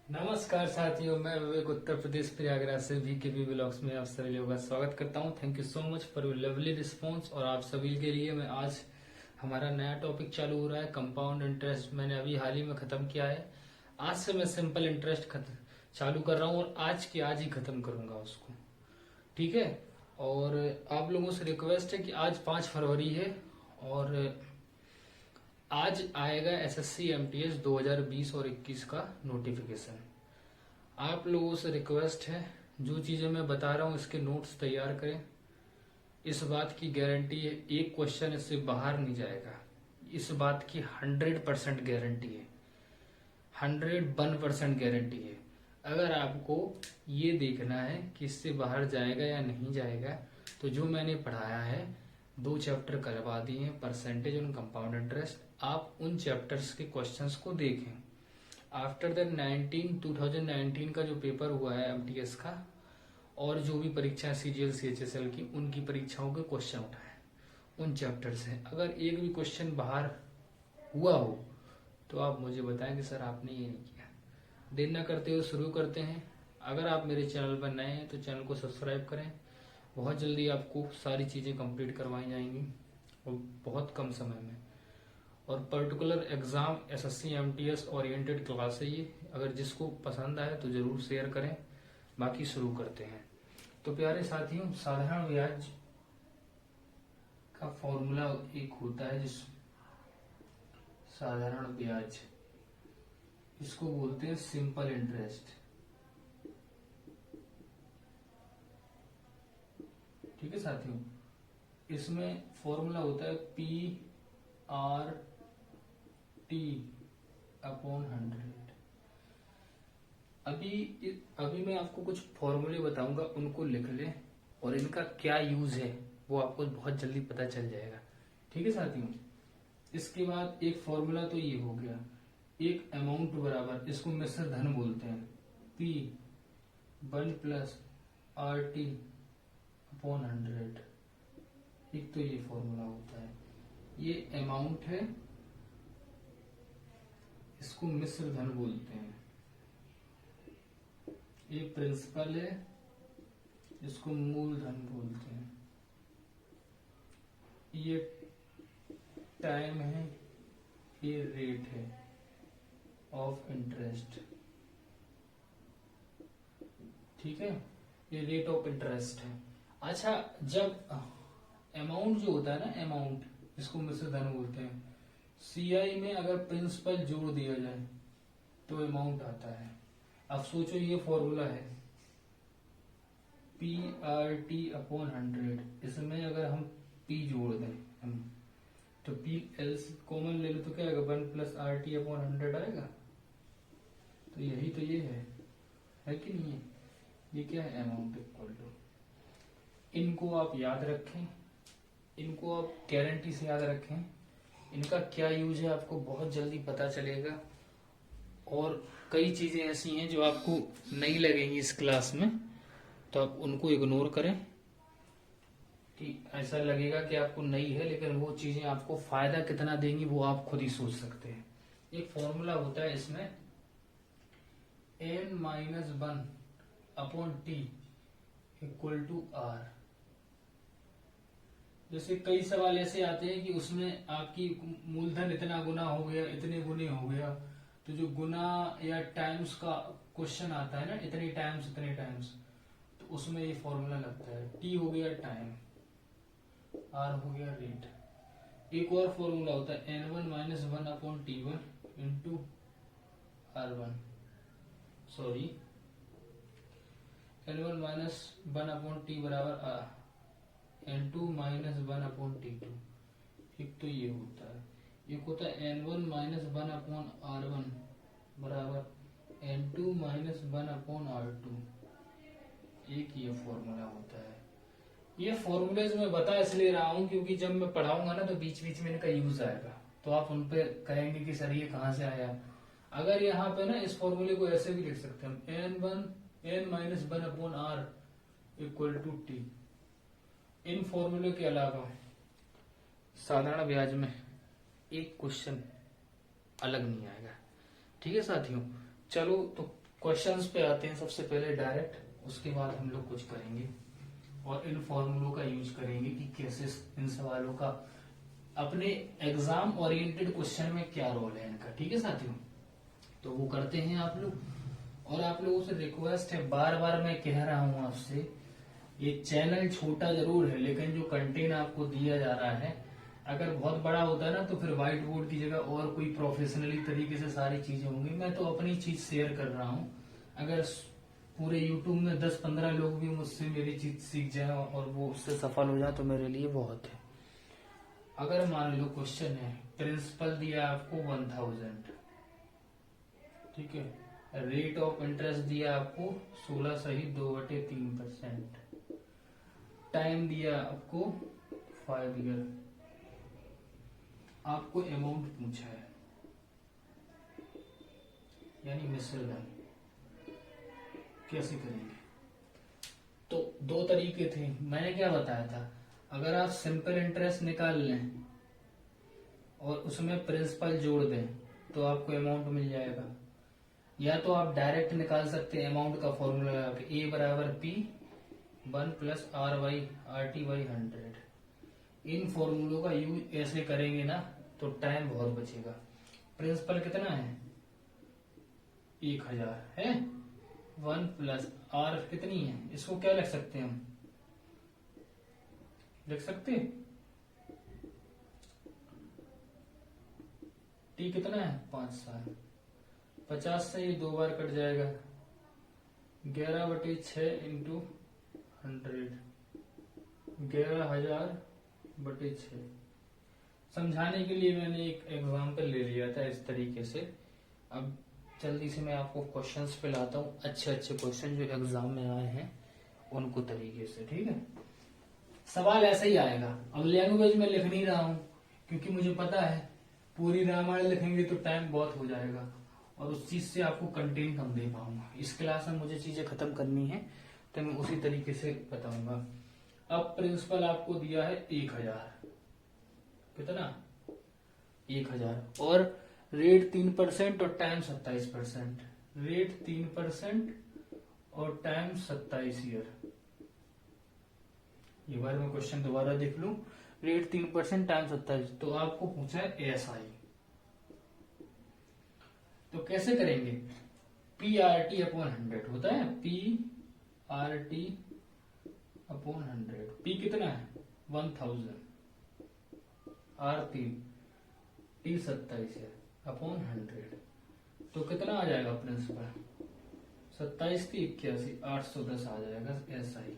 नमस्कार साथियों, मैं विवेक उत्तर प्रदेश प्रयागराज से VKP ब्लॉग्स में आप सभी लोगों का स्वागत करता हूं। Thank you so much for your lovely response. और आप सभी के लिए मैं आज हमारा नया टॉपिक चालू हो रहा है, कंपाउंड इंटरेस्ट। मैंने अभी हाल ही में खत्म किया है। आज से मैं सिंपल इंटरेस्ट चालू कर रहा हूँ और आज की आज ही खत्म करूंगा उसको। ठीक है। और आप लोगों से रिक्वेस्ट है कि आज 5 फरवरी है और आज आएगा SSC MTS 2020 और 21 का नोटिफिकेशन। आप लोगों से रिक्वेस्ट है, जो चीजें मैं बता रहा हूँ इसके नोट्स तैयार करें। इस बात की गारंटी है, एक क्वेश्चन इससे बाहर नहीं जाएगा। इस बात की 100% गारंटी है, 101% गारंटी है। अगर आपको ये देखना है कि इससे बाहर जाएगा या नहीं जाएगा, तो जो मैंने पढ़ाया है 2 चैप्टर करवा दिए हैं, परसेंटेज ऑन कंपाउंड इंटरेस्ट। आप उन चैप्टर्स के क्वेश्चंस को देखें। आफ्टर द 2019 का जो पेपर हुआ है MTS का, और जो भी परीक्षा CGL CHSL की, उनकी परीक्षाओं के क्वेश्चन उठाए उन चैप्टर से। अगर एक भी क्वेश्चन बाहर हुआ हो तो आप मुझे बताएं कि सर आपने ये नहीं किया। देर न करते हुए शुरू करते हैं। अगर आप मेरे चैनल पर नए हैं तो चैनल को सब्सक्राइब करें। बहुत जल्दी आपको सारी चीज़ें कंप्लीट करवाई जाएंगी और बहुत कम समय में। और particular exam SSC MTS oriented class है ये। अगर जिसको पसंद आए तो जरूर शेयर करें। बाकी शुरू करते हैं। तो प्यारे साथियों, साधारण ब्याज का फॉर्मूला एक होता है, जिस साधारण ब्याज, इसको बोलते हैं सिंपल इंटरेस्ट। ठीक है साथियों, इसमें फॉर्मूला होता है PRT/100। अभी मैं आपको कुछ फॉर्मूले बताऊंगा, उनको लिख लें और इनका क्या यूज है वो आपको बहुत जल्दी पता चल जाएगा। ठीक है साथियों। इसके बाद एक फॉर्मूला तो ये हो गया, एक अमाउंट बराबर, इसको मिश्र धन बोलते हैं, P1+RT/100। एक तो ये फॉर्मूला होता है। ये अमाउंट है, इसको मिश्र धन बोलते हैं। ये प्रिंसिपल है, इसको मूलधन बोलते हैं। ये टाइम है, ये रेट है ऑफ इंटरेस्ट। ठीक है, ये रेट ऑफ इंटरेस्ट है। अच्छा, जब अमाउंट जो होता है ना, अमाउंट जिसको मिश्र धन बोलते हैं, CI में अगर प्रिंसिपल जोड़ दिया जाए तो अमाउंट आता है। अब सोचो, ये फॉर्मूला है PRT/100। इसमें अगर हम P जोड़ दें तो P एल्स कॉमन ले लो तो क्या आएगा, 1+RT/100 आएगा। तो यही तो ये है कि नहीं है? ये क्या है, अमाउंट इक्वल टू। इनको आप याद रखें, इनको आप गारंटी से याद रखें। इनका क्या यूज है आपको बहुत जल्दी पता चलेगा। और कई चीजें ऐसी हैं जो आपको नहीं लगेंगी इस क्लास में, तो आप उनको इग्नोर करें। कि ऐसा लगेगा कि आपको नहीं है, लेकिन वो चीजें आपको फायदा कितना देंगी वो आप खुद ही सोच सकते हैं। एक फॉर्मूला होता है इसमें, N-1/T=R। जैसे कई सवाल ऐसे आते हैं कि उसमें आपकी मूलधन इतना गुना हो गया, इतने गुने हो गया, तो जो गुना या टाइम्स का क्वेश्चन आता है ना, इतने टाइम्स इतने टाइम्स, तो उसमें ये फॉर्मूला लगता है। T हो गया टाइम, R हो गया रेट। एक और फॉर्मूला होता है N1-1/T1 सॉरी, N1-1/T बराबर N2-1/T2। एक तो ये होता है। एक होता है N1-1/R1 बराबर N2-1/R2। एक ये फॉर्मूला होता है। ये फॉर्मूलेज मैं बता इसलिए रहा हूँ क्योंकि जब मैं पढ़ाऊंगा ना तो बीच बीच में इनका यूज आएगा, तो आप उन पे कहेंगे कि सर ये कहाँ से आया। अगर यहाँ पे ना इस फॉर्मूले को ऐसे भी लिख सकते हैं, N-1/R=T। इन फॉर्मूले के अलावा साधारण ब्याज में एक क्वेश्चन अलग नहीं आएगा। ठीक है साथियों, चलो तो क्वेश्चंस पे आते हैं सबसे पहले डायरेक्ट, उसके बाद हम लोग कुछ करेंगे और इन फॉर्मूलों का यूज करेंगे कि कैसे इन सवालों का अपने एग्जाम ओरिएंटेड क्वेश्चन में क्या रोल है इनका। ठीक है साथियों, तो वो करते हैं आप लोग। और आप लोगों से रिक्वेस्ट है, बार बार मैं कह रहा हूं आपसे, ये चैनल छोटा जरूर है लेकिन जो कंटेंट आपको दिया जा रहा है अगर बहुत बड़ा होता है ना तो फिर व्हाइट बोर्ड की जगह और कोई प्रोफेशनली तरीके से सारी चीजें होंगी। मैं तो अपनी चीज शेयर कर रहा हूँ। अगर पूरे यूट्यूब में 10-15 लोग भी मुझसे मेरी चीज सीख जाए और वो उससे सफल हो जाए तो मेरे लिए बहुत है। अगर मान लो क्वेश्चन है, प्रिंसिपल दिया आपको 1000, ठीक है, रेट ऑफ इंटरेस्ट दिया आपको 16 सही 2/3%, टाइम दिया आपको 5 ईयर, आपको अमाउंट पूछा है यानी मिसल धन, कैसे करेंगे? तो दो तरीके थे, मैंने क्या बताया था, अगर आप सिंपल इंटरेस्ट निकाल लें और उसमें प्रिंसिपल जोड़ दें तो आपको अमाउंट मिल जाएगा, या तो आप डायरेक्ट निकाल सकते हैं अमाउंट का फॉर्मूला लगा के, A बराबर P 1 प्लस RT/100। इन फॉर्मूलों का यूज ऐसे करेंगे ना तो टाइम बहुत बचेगा। प्रिंसिपल कितना है? 1000 है, 1 प्लस R कितनी है, इसको क्या लिख सकते हैं हम, लिख सकते T कितना है 5 साल, 50 से ये 2 बार कट जाएगा, 11/6 इंटू 100, 11,000/6। समझाने के लिए मैंने एक एग्जाम्पल ले लिया था इस तरीके से। अब जल्दी से मैं आपको क्वेश्चंस पे लाता हूँ, अच्छे अच्छे क्वेश्चन जो एग्जाम में आए हैं उनको तरीके से। ठीक है, सवाल ऐसा ही आएगा। अब लैंग्वेज में लिख नहीं रहा हूँ क्योंकि मुझे पता है पूरी रामायण लिखेंगे तो टाइम बहुत हो जाएगा और उस चीज से आपको कंटेंट कम दे पाऊंगा। इस क्लास में मुझे चीजें खत्म करनी है तो मैं उसी तरीके से बताऊंगा। अब प्रिंसिपल आपको दिया है 1000, कितना 1000, और रेट 3% और टाइम 27%, रेट 3% और टाइम 27 ईयर। ये बार मैं क्वेश्चन दोबारा देख लूं, रेट 3% टाइम 27, तो आपको पूछा है SI, तो कैसे करेंगे? PRT/100 होता है, PRT/100, P कितना है 1000, R 3, T 27 है अपॉन 100, तो कितना आ जाएगा प्रिंसिपल, 27 की 81, 810 आ जाएगा SI,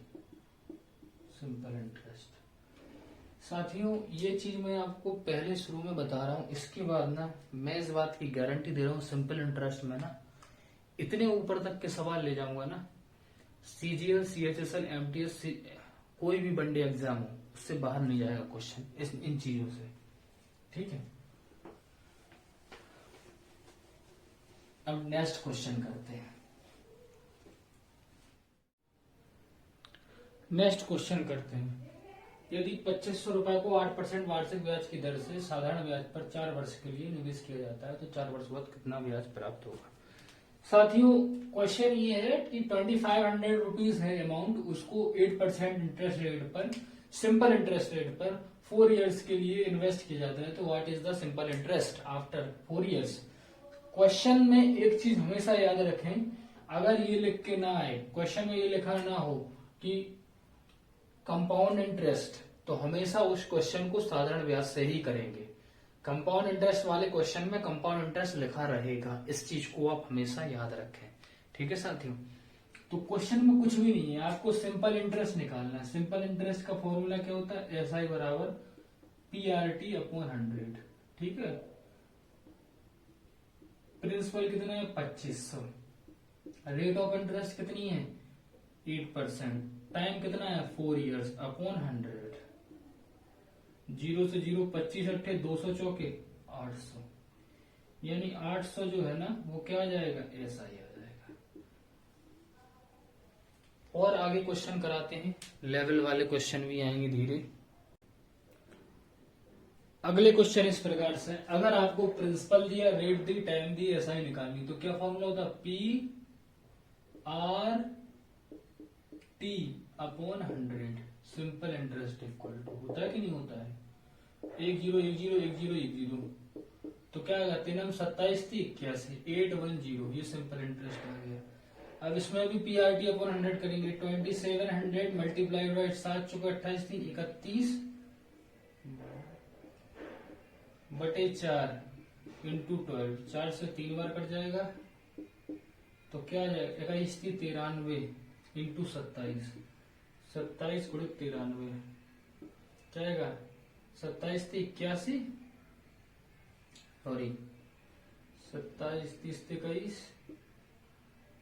सिंपल इंटरेस्ट। साथियों ये चीज मैं आपको पहले शुरू में बता रहा हूँ, इसके बाद ना मैं इस बात की गारंटी दे रहा हूँ सिंपल इंटरेस्ट में ना इतने ऊपर तक के सवाल ले जाऊंगा ना, CGL, CHSL, MTS, कोई भी वनडे एग्जाम हो उससे बाहर नहीं जाएगा क्वेश्चन इन चीजों से। ठीक है, अब नेक्स्ट क्वेश्चन करते हैं। नेक्स्ट क्वेश्चन करते हैं, यदि 2500 रुपए को 8% वार्षिक ब्याज की दर से साधारण ब्याज पर 4 वर्ष के लिए निवेश किया जाता है तो 4 वर्ष बाद कितना ब्याज प्राप्त होगा? साथियों क्वेश्चन ये है कि 2500 रुपीज है अमाउंट, उसको 8% इंटरेस्ट रेट पर, सिंपल इंटरेस्ट रेट पर 4 इयर्स के लिए इन्वेस्ट किया जाता है, तो what is the simple interest after 4 years? Question में एक चीज हमेशा याद रखें, अगर ये लिख के ना आए, क्वेश्चन में ये लिखा ना हो कि कंपाउंड इंटरेस्ट, तो हमेशा उस क्वेश्चन को साधारण ब्याज से ही करेंगे। कंपाउंड इंटरेस्ट वाले क्वेश्चन में कंपाउंड इंटरेस्ट लिखा रहेगा, इस चीज को आप हमेशा याद रखें। ठीक है साथियों, तो क्वेश्चन में कुछ भी नहीं है, आपको सिंपल इंटरेस्ट निकालना है। सिंपल इंटरेस्ट का फॉर्मूला क्या होता है? SI बराबर PRT/100। ठीक है, प्रिंसिपल कितना है 2500, रेट ऑफ इंटरेस्ट कितनी है 8%, टाइम कितना है 4 इयर्स अपॉन 100, 0 से 0 25 अट्ठे 200 चौके 800, यानी 800 जो है ना वो क्या आ जाएगा SI आ जाएगा। और आगे क्वेश्चन कराते हैं, लेवल वाले क्वेश्चन भी आएंगे धीरे। अगले क्वेश्चन इस प्रकार से, अगर आपको प्रिंसिपल दिया, रेट दी, टाइम दी, SI निकालनी, तो क्या फॉर्मूला होता? P R T upon 100 simple interest equal to होता है कि नहीं होता है 1 0 1 0 1 0 1 0 तो क्या आएगा 3 27 थी 81 810 ये सिंपल इंटरेस्ट आ गया। अब इसमें भी पीआरटी अपॉन 100 करेंगे 2700 मल्टीप्लाइड बाई 7 चौका 28 थी 31 बटे 4 इंटू 12 4 से 3 बार कट जाएगा तो क्या आ जाएगा 21 थी 93 इंटू 27 27 गुणित 93 क्या आएगा 27 थी 81 सॉरी 27 30 21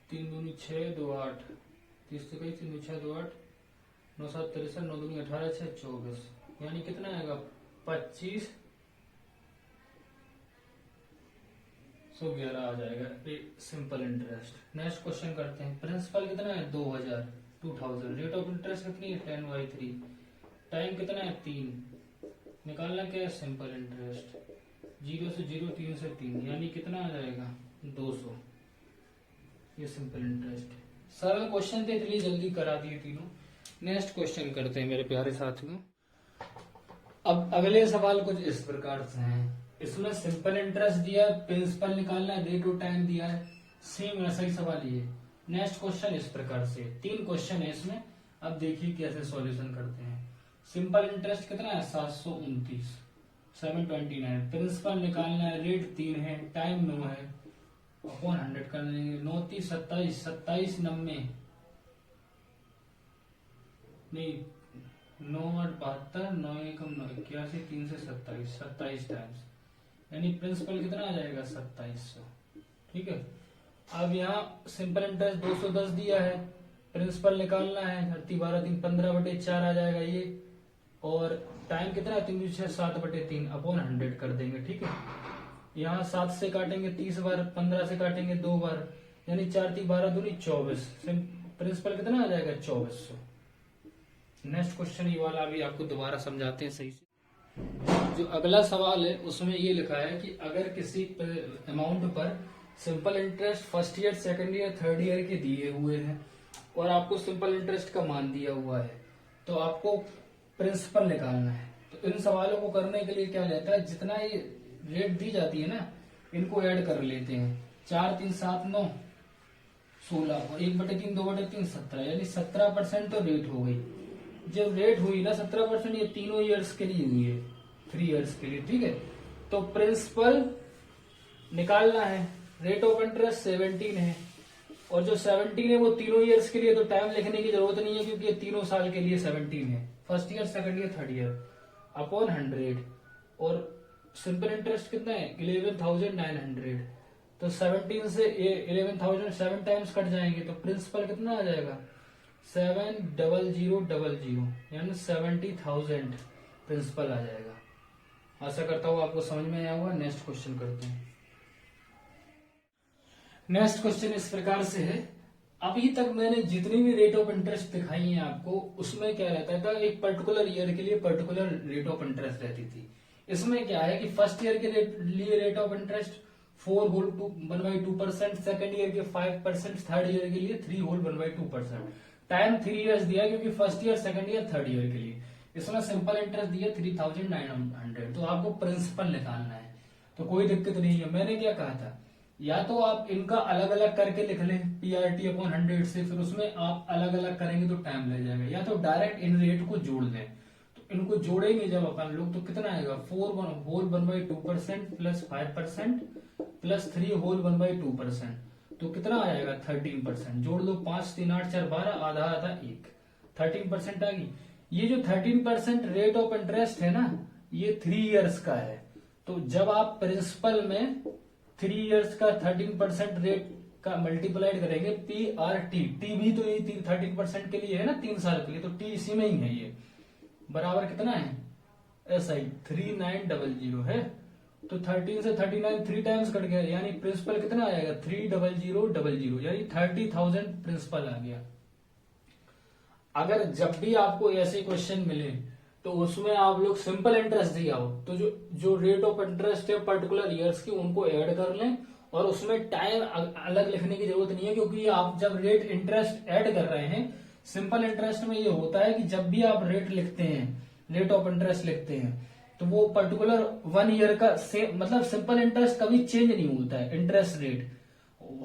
3 दूनी 6 2 8 30 21 3 6 2 8 9 7 63 9 दूनी 18 6 24 यानी कितना आएगा 25 111 आ जाएगा सिंपल इंटरेस्ट। नेक्स्ट क्वेश्चन करते हैं। प्रिंसिपल कितना है 2000 रेट ऑफ इंटरेस्ट कितनी है 10/3 टाइम कितना है 3 निकालना क्या है सिंपल इंटरेस्ट 0 से 0 3 से 3 यानी कितना आ जाएगा 200 ये सिंपल इंटरेस्ट है। सरल क्वेश्चन थे इसलिए जल्दी करा दिए तीनों। नेक्स्ट क्वेश्चन करते हैं मेरे प्यारे साथियों। अब अगले सवाल कुछ इस प्रकार से हैं। इसमें सिंपल इंटरेस्ट दिया है प्रिंसिपल निकालना है रेट ऑफ टाइम दिया है सेम ऐसा ही सवाल ये। नेक्स्ट क्वेश्चन इस प्रकार से 3 क्वेश्चन है इसमें। अब देखिए कैसे सॉल्यूशन करते हैं। सिंपल इंटरेस्ट कितना है 729 729 प्रिंसिपल निकालना है रेट 3 है टाइम 9 है अपॉन 100 कर देंगे 9 30 27 27 90 नहीं 9 8 72 9 1 9 81 3 से 27 27 टाइम्स यानी प्रिंसिपल कितना आ जाएगा 2700 ठीक है। अब यहाँ सिंपल इंटरेस्ट 210 दिया है प्रिंसिपल निकालना है 12 3 15/4 आ जाएगा ये और टाइम कितना है 3 6 7/3 अपॉन 100 कर देंगे ठीक है। यहाँ 7 से काटेंगे 30 बार 15 से काटेंगे 2 बार यानी 4 3 12 दूनी 24 प्रिंसिपल कितना आ जाएगा 2400। नेक्स्ट क्वेश्चन ये वाला अभी आपको दोबारा समझाते हैं सही से। जो अगला सवाल है उसमें ये लिखा है कि अगर किसी अमाउंट पर simple interest first year second year third year के दिए हुए हैं और आपको सिंपल इंटरेस्ट का मान दिया हुआ है तो आपको प्रिंसिपल निकालना है। तो इन सवालों को करने के लिए क्या रहता है जितना ये रेट दी जाती है ना इनको ऐड कर लेते हैं 4 3 7 9 16 और 1/3 2/3 17 यानी 17% तो रेट हो गई। जब रेट हुई ना 17% ये तीनों ईयर्स के लिए हुई है 3 ईयर्स के लिए ठीक है। तो प्रिंसिपल निकालना है रेट ऑफ इंटरेस्ट 17 है और जो 17 है वो तीनों ईयर्स के लिए तो टाइम लिखने की जरूरत नहीं है क्योंकि ये तीनों साल के लिए 17 है first year second year third year upon 100 और सिंपल इंटरेस्ट कितना है 11,900 तो 17 से 11,000 7 टाइम्स कट जाएंगे तो प्रिंसिपल कितना आ जाएगा 70000 यानी 70,000 प्रिंसिपल आ जाएगा। आशा करता हूँ आपको समझ में आया होगा। नेक्स्ट क्वेश्चन करते हैं। नेक्स्ट क्वेश्चन इस प्रकार से है। अभी तक मैंने जितनी भी रेट ऑफ इंटरेस्ट दिखाई है आपको उसमें क्या रहता था एक पर्टिकुलर ईयर के लिए पर्टिकुलर रेट ऑफ इंटरेस्ट रहती थी। इसमें क्या है कि फर्स्ट ईयर के लिए rate of interest 4/1/2%, second year के 5%, थर्ड ईयर के लिए 3/1/2%। टाइम 3 ईयर्स दिया क्योंकि first year second year third year के लिए। इसमें सिंपल इंटरेस्ट दिया 3,900 तो आपको प्रिंसिपल निकालना है तो कोई दिक्कत नहीं है। मैंने क्या कहा था या तो आप इनका अलग अलग करके लिख लें पीआरटी अपॉन 100 से फिर उसमें आप अलग अलग करेंगे तो टाइम लग जाएगा या तो डायरेक्ट इन रेट को जोड़ दें। तो इनको जोड़ेंगे जब अपन लोग तो कितना आएगा 4/1/2% प्लस 5% प्लस 3/1/2% तो कितना आ जाएगा 13%। जोड़ दो 5 3 8 4 12 आधा आधा 1 13% आ गई। ये जो 13% रेट ऑफ इंटरेस्ट है ना ये 3 इयर्स का है। तो जब आप प्रिंसिपल में 3 इयर्स का 13% रेट का मल्टीप्लाइड करेंगे पीआरटी टी भी तो ये 13% के लिए है ना 3 साल के लिए तो टी इसी में ही है ये बराबर कितना है ऐसा ही 3900 है। तो 13 से 39 3 टाइम्स कट गया यानी प्रिंसिपल कितना आ जाएगा 30000 यानी 30,000 प्रिंसिपल आ गया। अगर जब भी आपको ऐसे क्वेश्चन मिले तो उसमें आप लोग सिंपल इंटरेस्ट दिया हो तो जो रेट ऑफ इंटरेस्ट है पर्टिकुलर ईयर्स की उनको ऐड कर लें और उसमें टाइम अलग लिखने की जरूरत नहीं है, क्योंकि आप जब रेट इंटरेस्ट ऐड कर रहे हैं, सिंपल इंटरेस्ट में ये होता है कि जब भी आप रेट लिखते हैं, रेट ऑफ इंटरेस्ट लिखते हैं, तो वो पर्टिकुलर 1 ईयर का सेम, मतलब सिंपल इंटरेस्ट कभी चेंज नहीं होता है, इंटरेस्ट रेट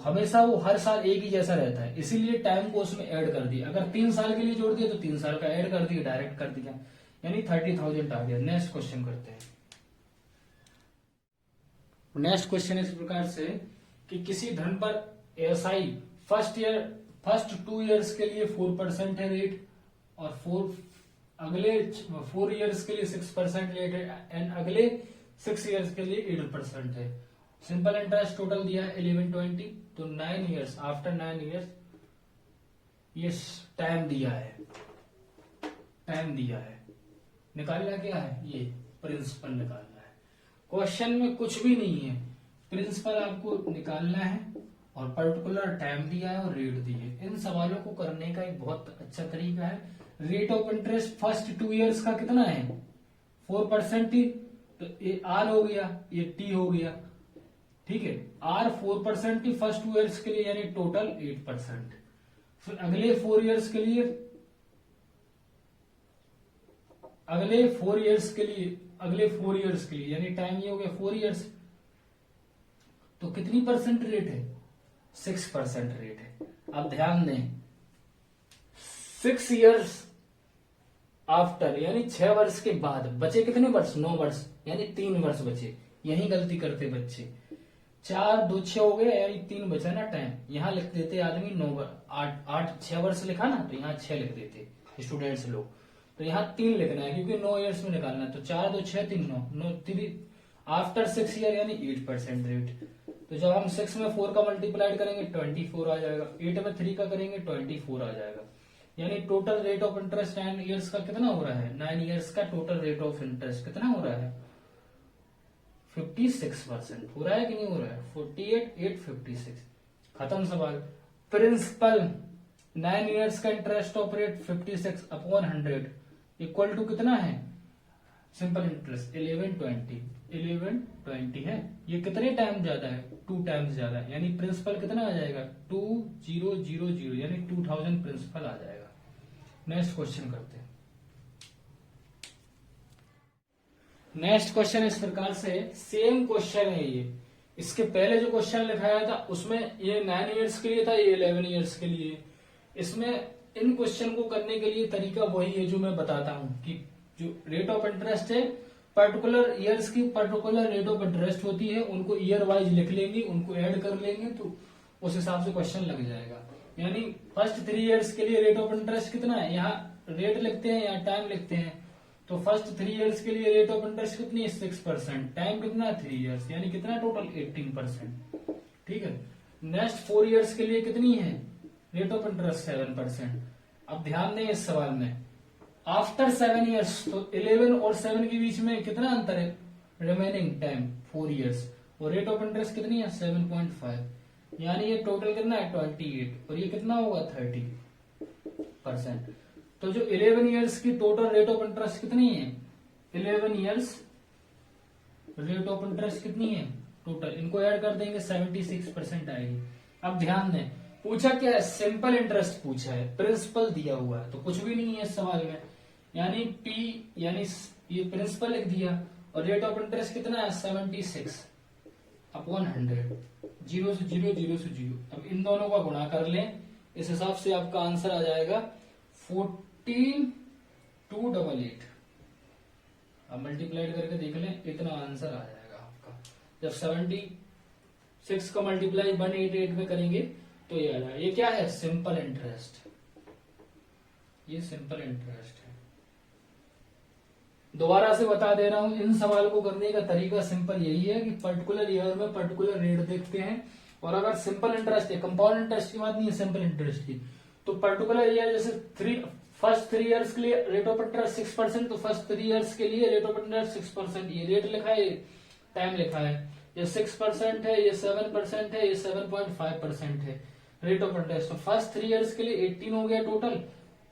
हमेशा वो हर साल एक ही जैसा रहता है, इसीलिए टाइम को उसमें ऐड कर दिया। अगर 3 साल के लिए जोड़ दिया तो 3 साल का ऐड कर दिया, डायरेक्ट कर दिया, यानी 30,000 आ गया। नेक्स्ट क्वेश्चन करते हैं। नेक्स्ट क्वेश्चन इस प्रकार से कि किसी धन पर एसआई फर्स्ट 2 इयर्स के लिए 4% है रेट, और अगले 4 इयर्स के लिए 6% रेट है, एंड अगले 6 इयर्स के लिए 8% है। सिंपल इंटरेस्ट टोटल दिया है 1120, तो 9 इयर्स, आफ्टर 9 इयर्स ये टाइम दिया है, निकालना क्या है, ये प्रिंसिपल निकालना है। क्वेश्चन में कुछ भी नहीं है, प्रिंसिपल आपको निकालना है और पर्टिकुलर टाइम दिया है और रेट दी है। इन सवालों को करने का एक बहुत अच्छा तरीका है। Rate of interest first 2 years का कितना है, 4% ही, तो ये आर हो गया, ये टी हो गया, ठीक है। आर 4% ही फर्स्ट 2 इयर्स के लिए, यानी टोटल 8%। फिर अगले 4 इयर्स के लिए, अगले 4 इयर्स के लिए यानी टाइम ये हो गया 4 इयर्स, तो कितनी परसेंट रेट है, 6% रेट है। अब ध्यान दें, 6 इयर्स आफ्टर यानी 6 वर्ष के बाद बचे कितने वर्ष, 9 वर्ष, यानी 3 वर्ष बचे। यही गलती करते बच्चे, 4 2 6 हो गया, यानी 3 बचा ना टाइम, यहां लिख देते आदमी 6 वर्ष लिखा ना, तो यहाँ 6 लिख देते स्टूडेंट्स लोग, तो यहाँ 3 लिखना है क्योंकि 9 इयर्स में निकालना है। तो 4 2 6 3 9 3 आफ्टर 6 ईयर यानी 8% रेट। तो जब हम 6 में 4 का मल्टीप्लाइड करेंगे 24 आ जाएगा, 8 में 3 का करेंगे 24 आ जाएगा, यानी total rate of interest 9 years का कितना हो रहा है, 9 इयर्स का टोटल रेट ऑफ इंटरेस्ट कितना हो रहा है, 56% हो रहा है कि नहीं हो रहा है, 48,856। खत्म सवाल। प्रिंसिपल 9 इयर्स का interest of rate 56/100 equal to कितना है, सिंपल इंटरेस्ट 1120 है। ये कितने टाइम ज्यादा है, 2 टाइम्स ज्यादा है, यानी प्रिंसिपल कितना आ जाएगा 2000, यानी 2000 प्रिंसिपल आ जाएगा। नेक्स्ट क्वेश्चन करते हैं। नेक्स्ट क्वेश्चन इस प्रकार से, सेम क्वेश्चन है ये, इसके पहले जो क्वेश्चन लिखाया था उसमें ये 9 इयर्स के लिए था, ये 11 इयर्स के लिए। इसमें इन क्वेश्चन को करने के लिए तरीका वही है जो मैं बताता हूं कि जो रेट ऑफ इंटरेस्ट है, पर्टिकुलर ईयर्स की पर्टिकुलर रेट ऑफ इंटरेस्ट होती है, उनको ईयर वाइज लिख लेंगे, उनको ऐड कर लेंगे, तो उस हिसाब से क्वेश्चन लग जाएगा। यानी फर्स्ट 3 इयर्स के लिए रेट ऑफ इंटरेस्ट कितना है, यहाँ रेट लिखते हैं, यहाँ टाइम लिखते हैं, तो फर्स्ट 3 इयर्स के लिए रेट ऑफ इंटरेस्ट कितनी है, 6%, टाइम कितना है 3 इयर्स, यानी कितना टोटल 18%, ठीक है। नेक्स्ट 4 इयर्स के लिए कितनी है रेट ऑफ इंटरेस्ट, 7%। अब ध्यान दें इस सवाल में, आफ्टर 7 इयर्स, तो 11 और 7 के बीच में कितना अंतर है, रिमेनिंग टाइम 4 इयर्स, और रेट ऑफ इंटरेस्ट कितनी है 7.5, यानी ये टोटल कितना है 28, और ये कितना होगा 30%। तो जो 11 इयर्स की टोटल रेट ऑफ इंटरेस्ट कितनी है, 11 इयर्स रेट ऑफ इंटरेस्ट कितनी है टोटल, इनको ऐड कर देंगे 76% आएगी। अब ध्यान दें, पूछा क्या है, सिंपल इंटरेस्ट पूछा है, प्रिंसिपल दिया हुआ है, तो कुछ भी नहीं है इस सवाल में, यानी पी यानी ये प्रिंसिपल लिख दिया, और रेट ऑफ इंटरेस्ट कितना है 76/100, 0 से 0 0 से 0। अब इन दोनों का गुणा कर लें, इस हिसाब से आपका आंसर आ जाएगा 14,288। अब मल्टीप्लाइड करके देख लें, इतना आंसर आ जाएगा आपका। जब 76 का मल्टीप्लाई 188 में करेंगे तो ये आ जाएगा। ये क्या है, सिंपल इंटरेस्ट, ये सिंपल इंटरेस्ट है। दोबारा से बता दे रहा हूं, इन सवाल को करने का तरीका सिंपल यही है कि पर्टिकुलर ईयर में पर्टिकुलर रेट देखते हैं, और अगर सिंपल इंटरेस्ट है, कंपाउंड इंटरेस्ट की बात नहीं है, सिंपल इंटरेस्ट की, तो पर्टिकुलर ईयर जैसे फर्स्ट 3 इयर्स के लिए रेट ऑफ इंटरेस्ट 6%, तो फर्स्ट 3 इयर्स के लिए रेट ऑफ इंटरेस्ट 6%, ये रेट लिखा है, टाइम लिखा है, ये 6% है, ये 7% है, ये 7.5% है रेट ऑफ इंटरेस्ट। तो फर्स्ट 3 इयर्स के लिए 18 हो गया टोटल,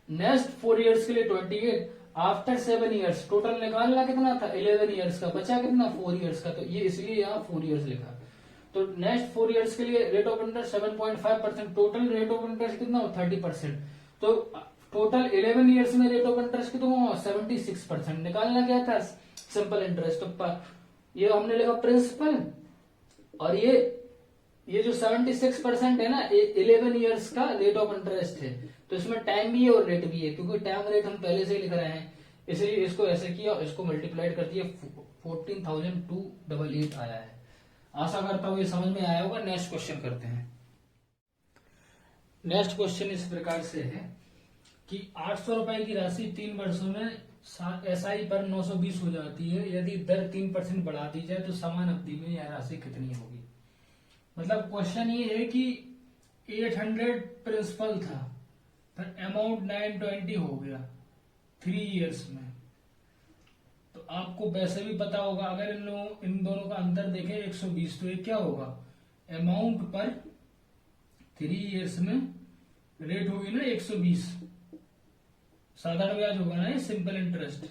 नेक्स्ट 4 इयर्स के लिए 28, आफ्टर 7 इयर्स टोटल निकालना कितना था 11 इयर्स का, बचा कितना 4 इयर्स का, तो ये इसलिए यहाँ 4 इयर्स लिखा। तो नेक्स्ट 4 ईयर्स के लिए rate of interest 7.5%, total rate of interest कितना हो 30%, तो टोटल 11 ईयर्स में रेट ऑफ इंटरेस्ट कितना हो 76%। निकालना क्या था सिंपल इंटरेस्ट, तो ये हमने लिखा प्रिंसिपल, और ये जो 76% है ना 11 ईयर्स का रेट ऑफ इंटरेस्ट है, तो इसमें टाइम भी है और रेट भी है, क्योंकि टाइम रेट हम पहले से ही लिख रहे हैं, इसलिए इसको ऐसे किया, इसको मल्टीप्लाइड कर दिया, 14,288 आया है। आशा करता हूं ये समझ में आया होगा। नेक्स्ट क्वेश्चन करते हैं। नेक्स्ट क्वेश्चन इस प्रकार से है कि 800 रुपए की राशि 3 वर्षों में एसआई पर 920 हो जाती है, यदि दर 3% बढ़ा दी जाए तो समान अवधि में यह राशि कितनी होगी। मतलब क्वेश्चन ये है कि 800 प्रिंसिपल था, फिर अमाउंट 920 हो गया 3 ईयर्स में। तो आपको वैसे भी पता होगा, अगर इन दोनों का अंतर देखें 120, तो ये क्या होगा, अमाउंट पर 3 ईयर्स में रेट होगी ना 120, साधारण ब्याज होगा ना, ये सिंपल इंटरेस्ट।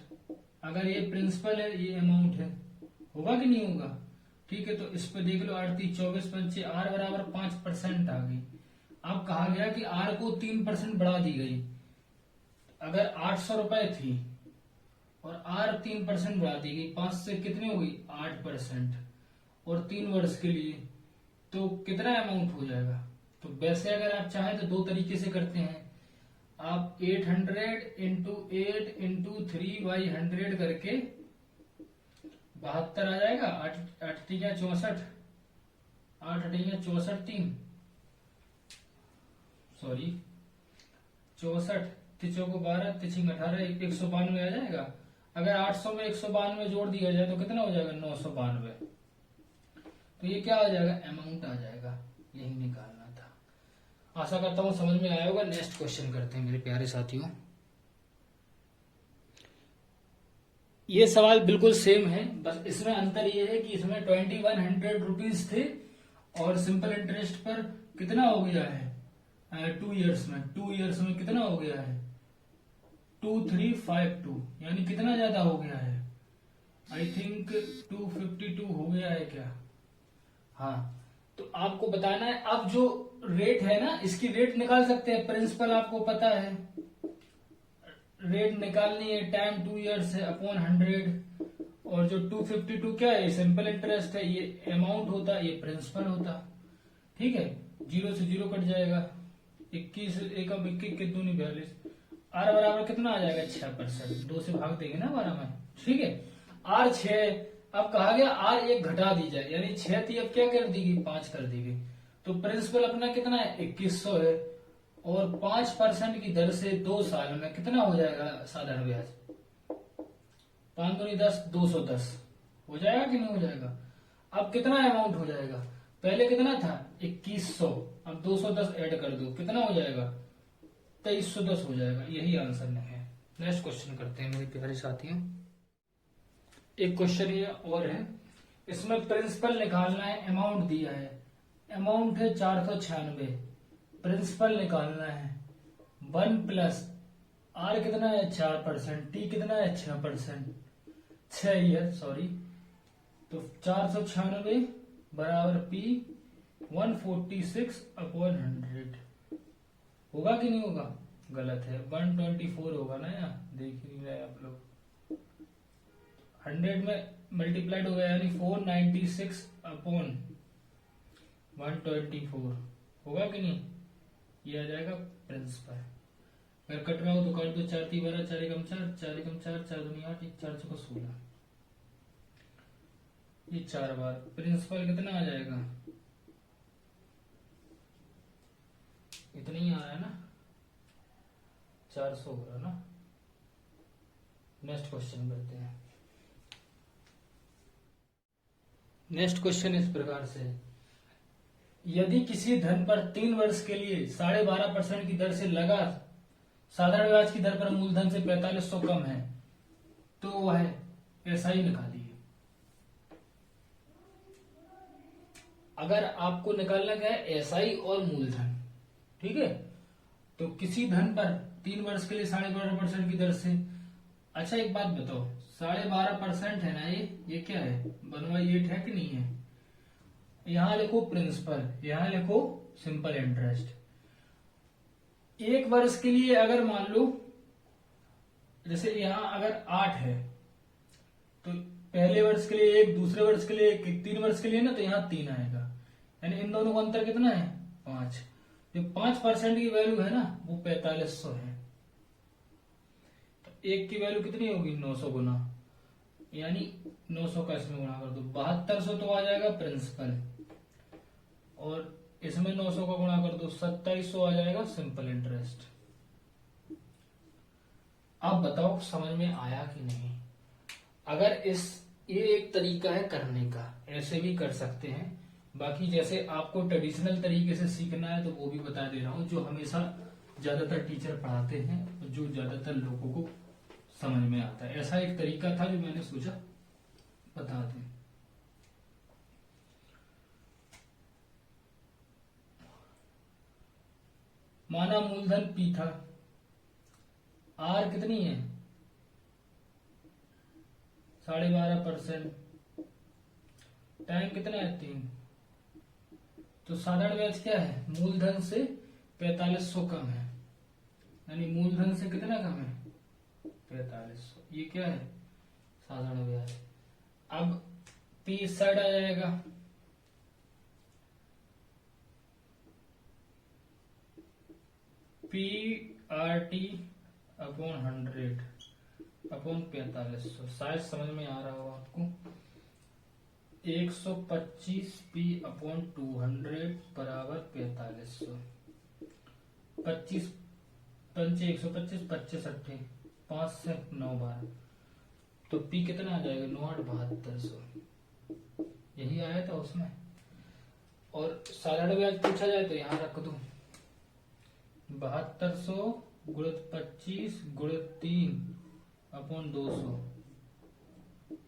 अगर ये प्रिंसिपल है, ये अमाउंट है, होगा कि नहीं होगा। ठीक है, तो इस पर देख लो 8 3 24 5 आर बराबर 5% आ गई। अब कहा गया कि आर को 3% बढ़ा दी गई। अगर 800 रुपए थी और आर 3% बढ़ा दी गई, 5 से कितनी हो गई 8%, और 3 वर्ष के लिए, तो कितना अमाउंट हो जाएगा। तो वैसे अगर आप चाहें तो दो तरीके से करते हैं, आप 800 इंटू 8 इंटू 3/100 करके 72 आ जाएगा, 8 टिया 64, 8 टिया 64 3, सॉरी 64, तिचो को 12, तिचिंग 18, 192 आ जाएगा। अगर 800 में 192 जोड़ दिया जाए तो कितना हो जाएगा 992। तो ये क्या आ जाएगा, अमाउंट आ जाएगा, यही निकालना था। आशा करता हूं समझ में आया होगा। नेक्स्ट क्वेश्चन करते हैं मेरे प्यारे साथियों। ये सवाल बिल्कुल सेम है, बस इसमें अंतर ये है कि इसमें 2100 रुपीज थे और सिंपल इंटरेस्ट पर कितना हो गया है 2 ईयर्स में। 2 ईयर्स में कितना हो गया है 2352, यानी कितना ज्यादा हो गया है, आई थिंक 252 हो गया है क्या। हाँ, तो आपको बताना है, अब जो रेट है ना इसकी रेट निकाल सकते हैं। प्रिंसिपल आपको पता है, रेट निकालनी है, टाइम 2 ईयर्स है अपॉन 100, और जो 252 क्या है, सिंपल इंटरेस्ट है, ये अमाउंट होता, ये प्रिंसिपल होता। ठीक है, 0 से 0 कट जाएगा, 21 एकम 21 के 2 42, आर बराबर कितना आ जाएगा 6%, 2 से भाग देंगे ना 12 में। ठीक है, आर 6, अब कहा गया आर 1 घटा दी जाए, यानी 6 थी अब क्या कर दी गई 5 कर दी गई। तो प्रिंसिपल अपना कितना है 2100 है, और 5% की दर से 2 साल में कितना हो जाएगा साधारण ब्याज, 5 दूनी 10, 210 हो जाएगा कि नहीं हो जाएगा। अब कितना अमाउंट हो जाएगा, पहले कितना था 2100, अब 210 ऐड कर दो, कितना हो जाएगा 2310 हो जाएगा। यही आंसर नहीं है। नेक्स्ट क्वेश्चन करते हैं मेरे प्यारे साथियों। एक क्वेश्चन ये और है, इसमें प्रिंसिपल निकालना है, अमाउंट दिया है, अमाउंट है 496, प्रिंसिपल निकालना है 1 प्लस आर कितना है 4%, टी कितना है 6%, 6 ईयर सॉरी, तो 496 बराबर पी 146 अपॉन 100 होगा कि नहीं होगा, गलत है 124 होगा ना, यहाँ देख ही नहीं रहे आप लोग, 100 में मल्टीप्लाइड हो गया यानी 496 अपॉन 124 होगा कि नहीं, ये आ जाएगा प्रिंसिपल। अगर कट रहा हो तो काट दो, 4 3 12, 4 एकम 4, 4 एकम 4, 4 दूनी 8, 4 चौका 16, ये 4 बार प्रिंसिपल कितना आ जाएगा, इतना ही आ रहा है ना, 400 हो रहा है ना। नेक्स्ट क्वेश्चन करते हैं। नेक्स्ट क्वेश्चन इस प्रकार से, यदि किसी धन पर 3 वर्ष के लिए 12.5% की दर से लगा साधारण ब्याज की दर पर मूलधन से 4500 कम है, तो वह एसआई निकालिए। अगर आपको निकालना क्या है एसआई और मूलधन, ठीक है, तो किसी धन पर 3 वर्ष के लिए 12.5% की दर से, अच्छा एक बात बताओ 12.5% है ना, ये क्या है 1/8 है कि नहीं है, यहां लिखो प्रिंसिपल, यहां लिखो सिंपल इंटरेस्ट। एक वर्ष के लिए अगर मान लो जैसे यहां अगर 8 है तो पहले वर्ष के लिए 1, दूसरे वर्ष के लिए 1, 3 वर्ष के लिए ना, तो यहां 3 आएगा, यानी इन दोनों का अंतर कितना है 5। जो 5% की वैल्यू है ना वो 4500 है, तो 1 की वैल्यू कितनी होगी 900 गुना, यानी 900 का इसमें गुणा कर दो, 7200 तो आ जाएगा प्रिंसिपल, और इसमें 900 का गुणा कर दो 2700 आ जाएगा सिंपल इंटरेस्ट। अब बताओ समझ में आया कि नहीं। अगर ये एक तरीका है करने का, ऐसे भी कर सकते हैं, बाकी जैसे आपको ट्रेडिशनल तरीके से सीखना है तो वो भी बता दे रहा हूं, जो हमेशा ज्यादातर टीचर पढ़ाते हैं, जो ज्यादातर लोगों को समझ में आता है। ऐसा एक तरीका था जो मैंने सोचा बता दें। माना मूलधन P था, R कितनी है 12.5%, टाइम कितना है 3, तो साधारण ब्याज क्या है मूलधन से 4500 कम है, यानी मूलधन से कितना कम है 4500, ये क्या है साधारण ब्याज। अब P इस साइड आ जाएगा, PRT अपॉन 100 अपॉन 4500, शायद समझ में आ रहा हो आपको। 125P अपॉन 200 बराबर 4500, 25 पंचे 125, 25 अट्ठे 5 से 9 12, तो P कितना आ जाएगा 9 8 7200, यही आया था उसमें। और साधारण ब्याज पूछा जाए तो यहाँ रख दो 7200 गुणित 25 गुणित 3 अपॉन 200,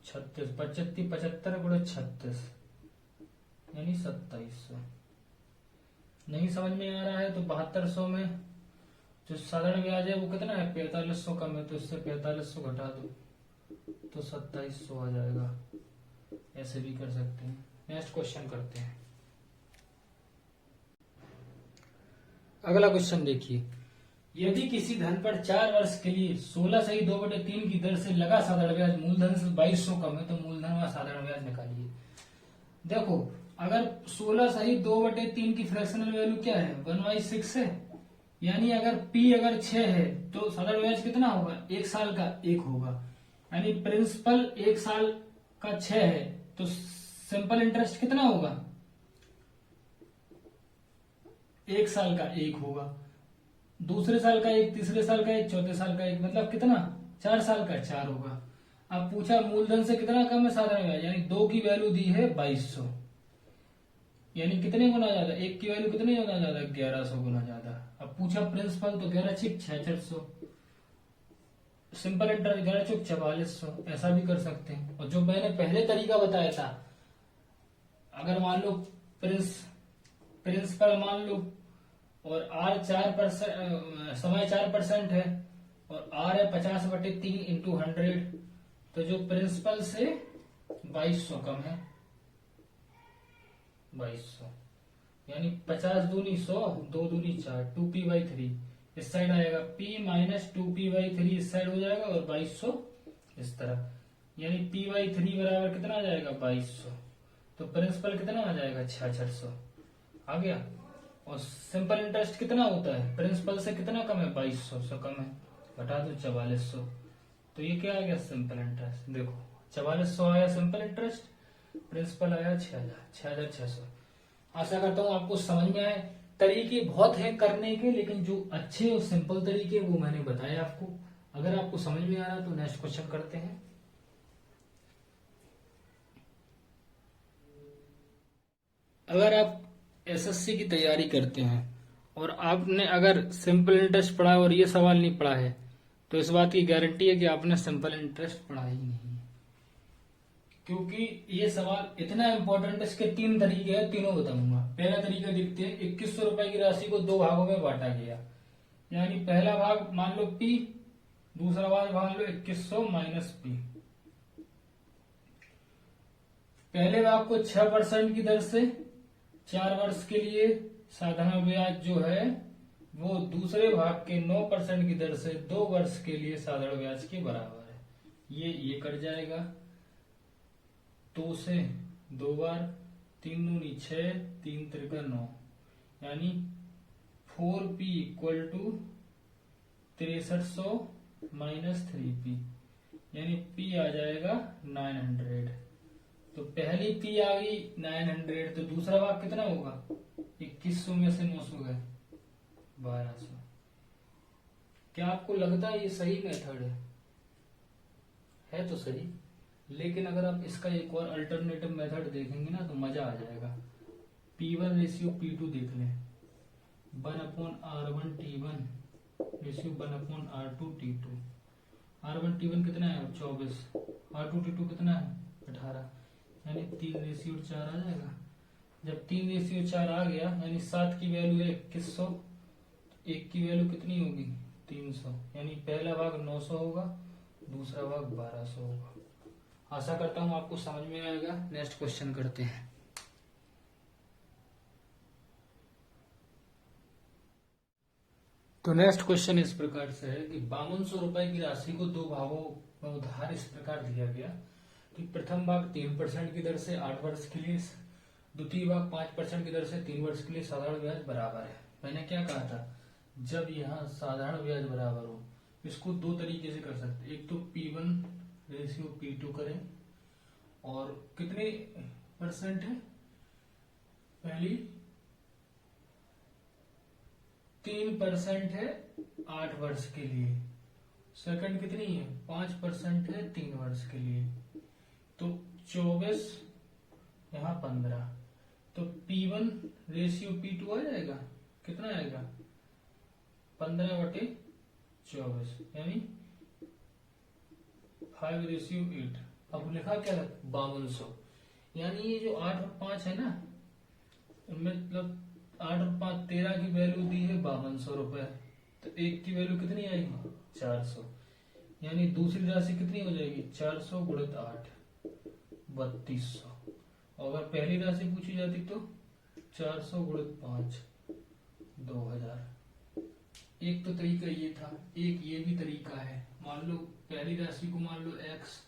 36 25 75 गुणित 36 यानी 2700। नहीं समझ में आ रहा है तो 7200 में जो साधारण ब्याज है वो कितना है 4500 कम है, तो इससे 4500 घटा दो तो 2700 आ जाएगा। ऐसे भी कर सकते हैं। नेक्स्ट क्वेश्चन करते हैं। अगला क्वेश्चन देखिए, यदि किसी धन पर 4 वर्ष के लिए 16 सही 2/3 की दर से लगा साधारण ब्याज मूलधन से 2200 कम है, तो मूलधन व साधारण ब्याज निकालिए। देखो अगर 16 सही 2/3 की फ्रैक्शनल वैल्यू क्या है 1/6 है, यानी अगर P अगर 6 है तो साधारण ब्याज कितना होगा 1 साल का 1 होगा, यानी प्रिंसिपल 1 साल का 6 है तो सिंपल इंटरेस्ट कितना होगा 1 साल का 1 होगा, दूसरे साल का 1, तीसरे साल का 1, चौथे साल का 1, मतलब कितना 4 साल का 4 होगा। अब पूछा मूलधन से कितना कम है साधारण ब्याज, यानी 2 की वैल्यू दी है 2200, यानी कितने गुना ज्यादा 1 की वैल्यू कितने गुना ज्यादा 1100 गुना ज्यादा। अब पूछा प्रिंसिपल तो 11 छिक 6600, सिंपल इंटरेस्ट 11 चुक 4400, ऐसा भी कर सकते हैं। और जो मैंने पहले तरीका बताया था, अगर मान लो प्रिंसिपल मान लो और R 4% समय 4% है और R है 50/3 इंटू 100, तो जो प्रिंसिपल से 2200 कम है 2200, यानी 50 दूनी 100 2 दूनी 4 2P/3 इस साइड आएगा, P माइनस 2P/3 इस साइड हो जाएगा और 2200 इस तरफ, यानी P/3 बराबर कितना आ जाएगा 2200, तो प्रिंसिपल कितना आ जाएगा 6600 आ गया। और सिंपल इंटरेस्ट कितना होता है प्रिंसिपल से कितना कम है 2200 से कम है, घटा दो 4400, तो ये क्या आ गया सिंपल इंटरेस्ट। देखो 4400 आया सिंपल इंटरेस्ट, प्रिंसिपल आया 6600। आशा करता हूँ आपको समझ में आए। तरीके बहुत हैं करने के, लेकिन जो अच्छे और सिंपल तरीके वो मैंने बताए आपको। अगर आपको समझ में आ रहा तो नेक्स्ट क्वेश्चन करते हैं। अगर आप एसएससी की तैयारी करते हैं और आपने अगर सिंपल इंटरेस्ट पढ़ा और ये सवाल नहीं पढ़ा है, तो इस बात की गारंटी है कि आपने सिंपल इंटरेस्ट पढ़ा ही नहीं, क्योंकि ये सवाल इतना इंपॉर्टेंट है। इसके 3 तरीके हैं, तीनों बताऊंगा। पहला तरीका देखते हैं, 2100 रुपए की राशि को 2 भागों में बांटा गया, यानी पहला भाग मान लो P, दूसरा भाग मान लो 2100 माइनस P। पहले भाग को 6% की दर से 4 वर्ष के लिए साधारण ब्याज जो है वो दूसरे भाग के 9% की दर से 2 वर्ष के लिए साधारण ब्याज के बराबर है। ये कट जाएगा, 2 से 2 बार, 3 दूनी 6, 3 त्रिका 9, यानी 4p equal to 6300 minus 3p, यानी p आ जाएगा 900। तो पहली p आ गई 900, तो दूसरा भाग कितना होगा? 2100 में से 900 गए 1200। क्या आपको लगता है ये सही मेथड है तो सही, लेकिन अगर आप इसका एक और अल्टरनेटिव मेथड देखेंगे ना तो मजा आ जाएगा। P1 रेशियो P2 देख लें, 1/R1 T1 ratio 1/R2 T2। R1 T1 कितना है? 24। R2 T2 कितना है? 18, यानी 3:4 आ जाएगा। जब 3:4 आ गया, यानी 7 की वैल्यू है 2100, 1 की वैल्यू कितनी होगी? 300, यानी पहला भाग 900 होगा, दूसरा भाग 1200 होगा। आशा करता हूं आपको समझ में आएगा। नेक्स्ट क्वेश्चन करते हैं। तो नेक्स्ट क्वेश्चन इस प्रकार से है कि 5200 रुपए की राशि को 2 भागों में उधार इस प्रकार दिया गया कि प्रथम भाग 3% की दर से 8 वर्ष के लिए, द्वितीय भाग 5% की दर से 3 वर्ष के लिए साधारण ब्याज बराबर है। मैंने क्या कहा था? जब यहाँ साधारण ब्याज बराबर हो, इसको 2 तरीके से कर सकते। एक तो P1 रेशियो P2 करें, और कितने परसेंट है? पहली 3% है 8 वर्ष के लिए, सेकंड कितनी है? 5% है 3 वर्ष के लिए। तो 24, यहाँ 15, तो P1 रेशियो P2 आ जाएगा, कितना आएगा? 15/24, यानी 5:8। अब लिखा क्या है? 5200, यानी ये जो 8 और 5 है ना, इनमें मतलब 8 और 5 13 की वैल्यू दी है 5200 रुपए, तो 1 की वैल्यू कितनी आएगी? 400, यानी दूसरी राशि कितनी हो जाएगी? 400 गुणित 8, 3200। और अगर पहली राशि पूछी जाती तो 400 गुणित 5, 2000। एक तो तरीका ये था, एक ये भी तरीका है। मान लो पहली राशि को मान लो x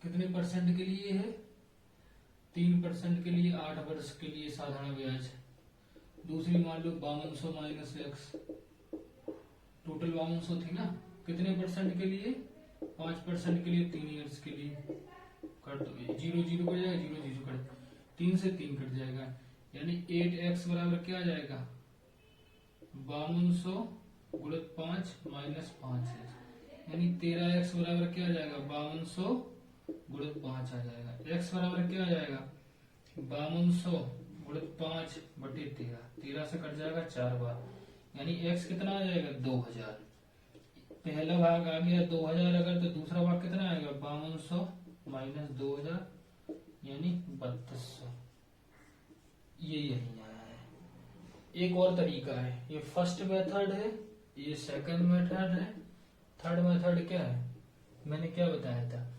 कितने परसेंट के लिए है? 3% के लिए, 8 वर्ष के लिए साधारण ब्याज। दूसरी मान लो 5200 माइनस x, टोटल 5200 थी ना, कितने परसेंट के लिए? 5% के लिए, 3 ईयर्स के लिए। कर दो, 0 0 कट जाएगा, 0 0 कट, 3 से 3 कट जाएगा, यानी 8x बराबर क्या आ जाएगा? 5200 गुणित 5 माइनस 5 है, यानी 13x बराबर क्या आ जाएगा? 5200 गुणित 5 आ जाएगा। x बराबर क्या आ जाएगा? 5200 गुणित 5/13, 13 से कट जाएगा 4 बार, यानी x कितना आ जाएगा? 2000। पहला भाग आ गया 2000, अगर तो दूसरा भाग कितना आएगा? 5200 माइनस 2000, यानी 3200। ये यही आया है। एक और तरीका है, ये फर्स्ट मेथड है, ये सेकंड मेथड है। थर्ड मेथड क्या है? मैंने क्या बताया था?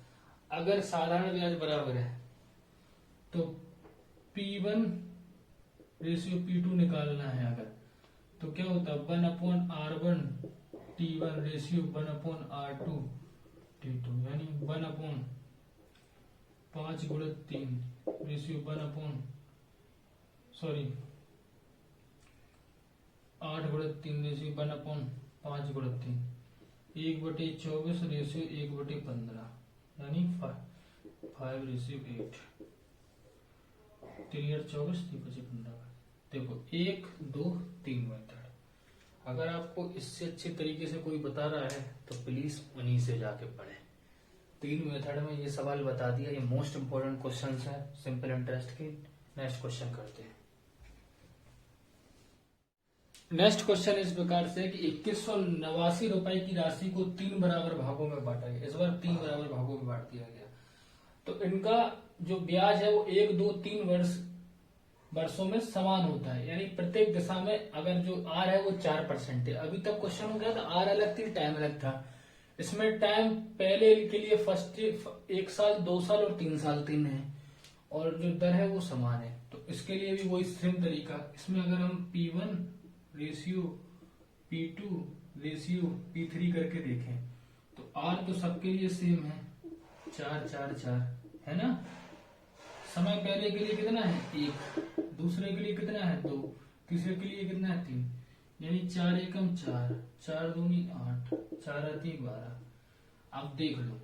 अगर साधारण ब्याज बराबर है तो P1 रेशियो P2 निकालना है अगर, तो क्या होता है? 1/R1 T1 ratio 1/R2 T2, यानी 1/5 गुणित 3 रेशियो 8 गुणित 3 रेशियो 1/5 गुणित 3, 1/24 रेशियो 1/15, यानी 5:8। 3 24, 3/15। देखो 1 2 3 मेथड। अगर आपको इससे अच्छे तरीके से कोई बता रहा है तो प्लीज उन्हीं से जाके पढ़ें। 3 मेथड में ये सवाल बता दिया। ये मोस्ट इंपोर्टेंट क्वेश्चन है सिंपल इंटरेस्ट के। नेक्स्ट क्वेश्चन करते हैं। नेक्स्ट क्वेश्चन इस प्रकार से कि 2189 रुपए की राशि को 3 बराबर भागों में बांटा गया। इस बार 3 बराबर भागों में बांट दिया गया, तो इनका जो ब्याज है वो 1 2 3 वर्षों में समान होता है, यानी प्रत्येक दिशा में अगर जो आर है वो 4% है। अभी तक क्वेश्चन में क्या था? आर अलग थी, टाइम अलग था। इसमें टाइम पहले के लिए फर्स्ट 1 साल, 2 साल और 3 साल 3 है, और जो दर है वो समान है। तो इसके लिए भी वही सेम तरीका, इसमें अगर हम P1 ratio P2 ratio P3 करके देखें तो R तो सबके लिए सेम है, 4 4 4 है ना। समय पहले के लिए कितना है 1, दूसरे के लिए कितना है 2, तीसरे के लिए कितना है 3, यानी 4 एकम 4, 4 दूनी 8, 4 आती 12। अब देख लो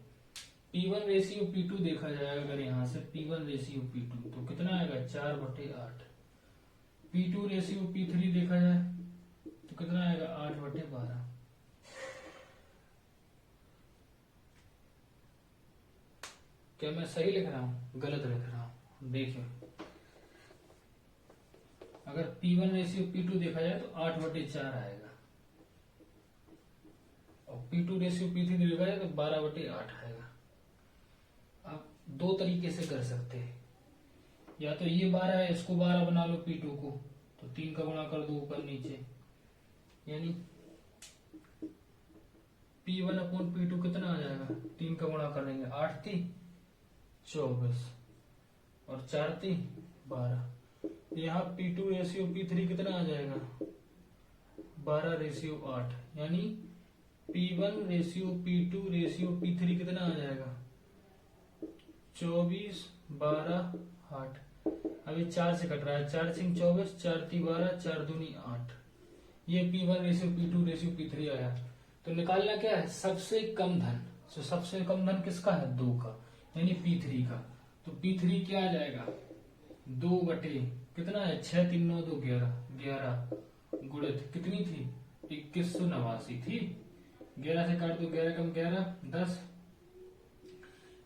P1 रेशियो P2 देखा जाएगा, अगर यहाँ से P1 रेशियो P2 तो कितना आएगा 4/8। P2 रेशियो P3 देखा जाए तो कितना आएगा 8/12। क्या मैं सही लिख रहा हूँ गलत लिख रहा हूँ? देखिए अगर P1 रेशियो P2 देखा जाए तो 8/4 आएगा, और P2 रेशियो P3 देखा जाए तो 12/8 आएगा। आप दो तरीके से कर सकते हैं, या तो ये 12 है इसको 12 बना लो P2 को, तो 3 का गुणा कर दो ऊपर नीचे, यानी P1/P2 कितना आ जाएगा, 3 का गुणा करेंगे 8 × 3 = 24 और 4 × 3 = 12। यहाँ P2 रेशियो P3 कितना आ जाएगा 12/8, यानी P1 ratio P2 ratio P3 कितना आ जाएगा 24 12 8। अभी 4 से कट रहा है, 4 × 3 = 24, 4 × 3 = 12, 4 दूनी 8। ये P1 ratio P2 ratio P3 आया। तो निकालना क्या है सबसे कम धन, तो सबसे कम धन किसका है 2 का, यानी P3 का। तो P3 क्या आ जाएगा 2 बटे कितना है 6 3 9 2 11, 11 गुणित कितनी थी 2189 थी, 11 से काट दो 11 कम 11 10,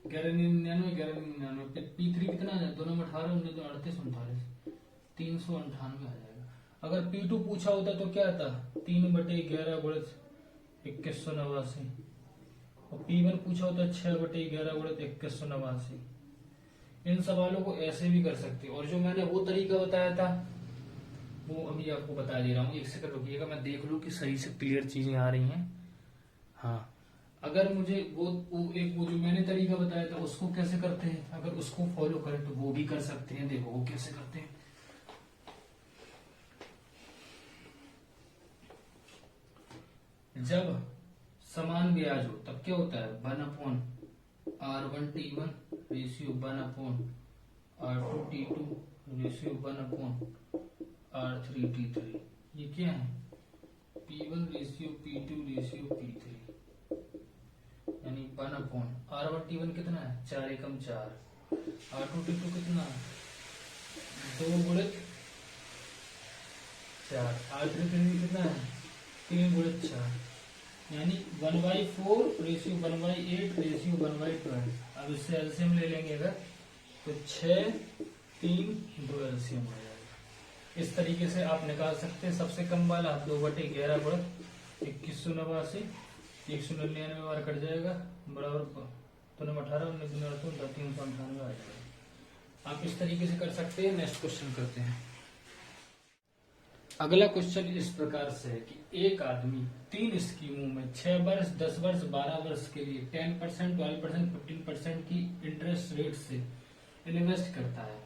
1199 1199। P3 कितना आ जाएगा 2 9 18 19 2 38 39 398 आ जाएगा। अगर P2 पूछा होता तो क्या था 3/11 गुणित 2189, और P1 पूछा होता 6/11 गुणित 2189। इन सवालों को ऐसे भी कर सकते हो, और जो मैंने वो तरीका बताया था वो अभी आपको बता दे रहा हूँ। एक सेकंड रुकिएगा, मैं देख लूँ कि सही से क्लियर चीजें आ रही हैं। हाँ, अगर मुझे वो जो मैंने तरीका बताया था उसको कैसे करते हैं, अगर उसको फॉलो करें तो वो भी कर सकते हैं। देखो वो कैसे करते हैं। जब समान ब्याज हो तब क्या होता है 1/R1T1 ratio 1/R2T2 ratio 1/R3T3। ये क्या है P1 ratio P2 ratio P3, यानी 1/R1T1 कितना है 4 एकम 4, R2T2 कितना है 2 गुणित 4, R3T3 कितना है 3 गुणित 4, यानी 1/4 रेशियो 1/8 रेशियो 1/12। अब इससे एलसीएम ले लेंगे अगर तो 6 3 2 एलसीएम हो जाएगा। इस तरीके से आप निकाल सकते हैं। सबसे कम वाला 2/11 गुणित 2189, 199 बार कट जाएगा बराबर 2 9 18 19 2 398 आ जाएगा। आप इस तरीके से कर सकते हैं। नेक्स्ट क्वेश्चन करते हैं। अगला क्वेश्चन इस प्रकार से है कि एक आदमी 3 स्कीमों में 6 वर्ष 10 वर्ष 12 वर्ष के लिए 10%, 12%, 15% की इंटरेस्ट रेट से इन्वेस्ट करता है,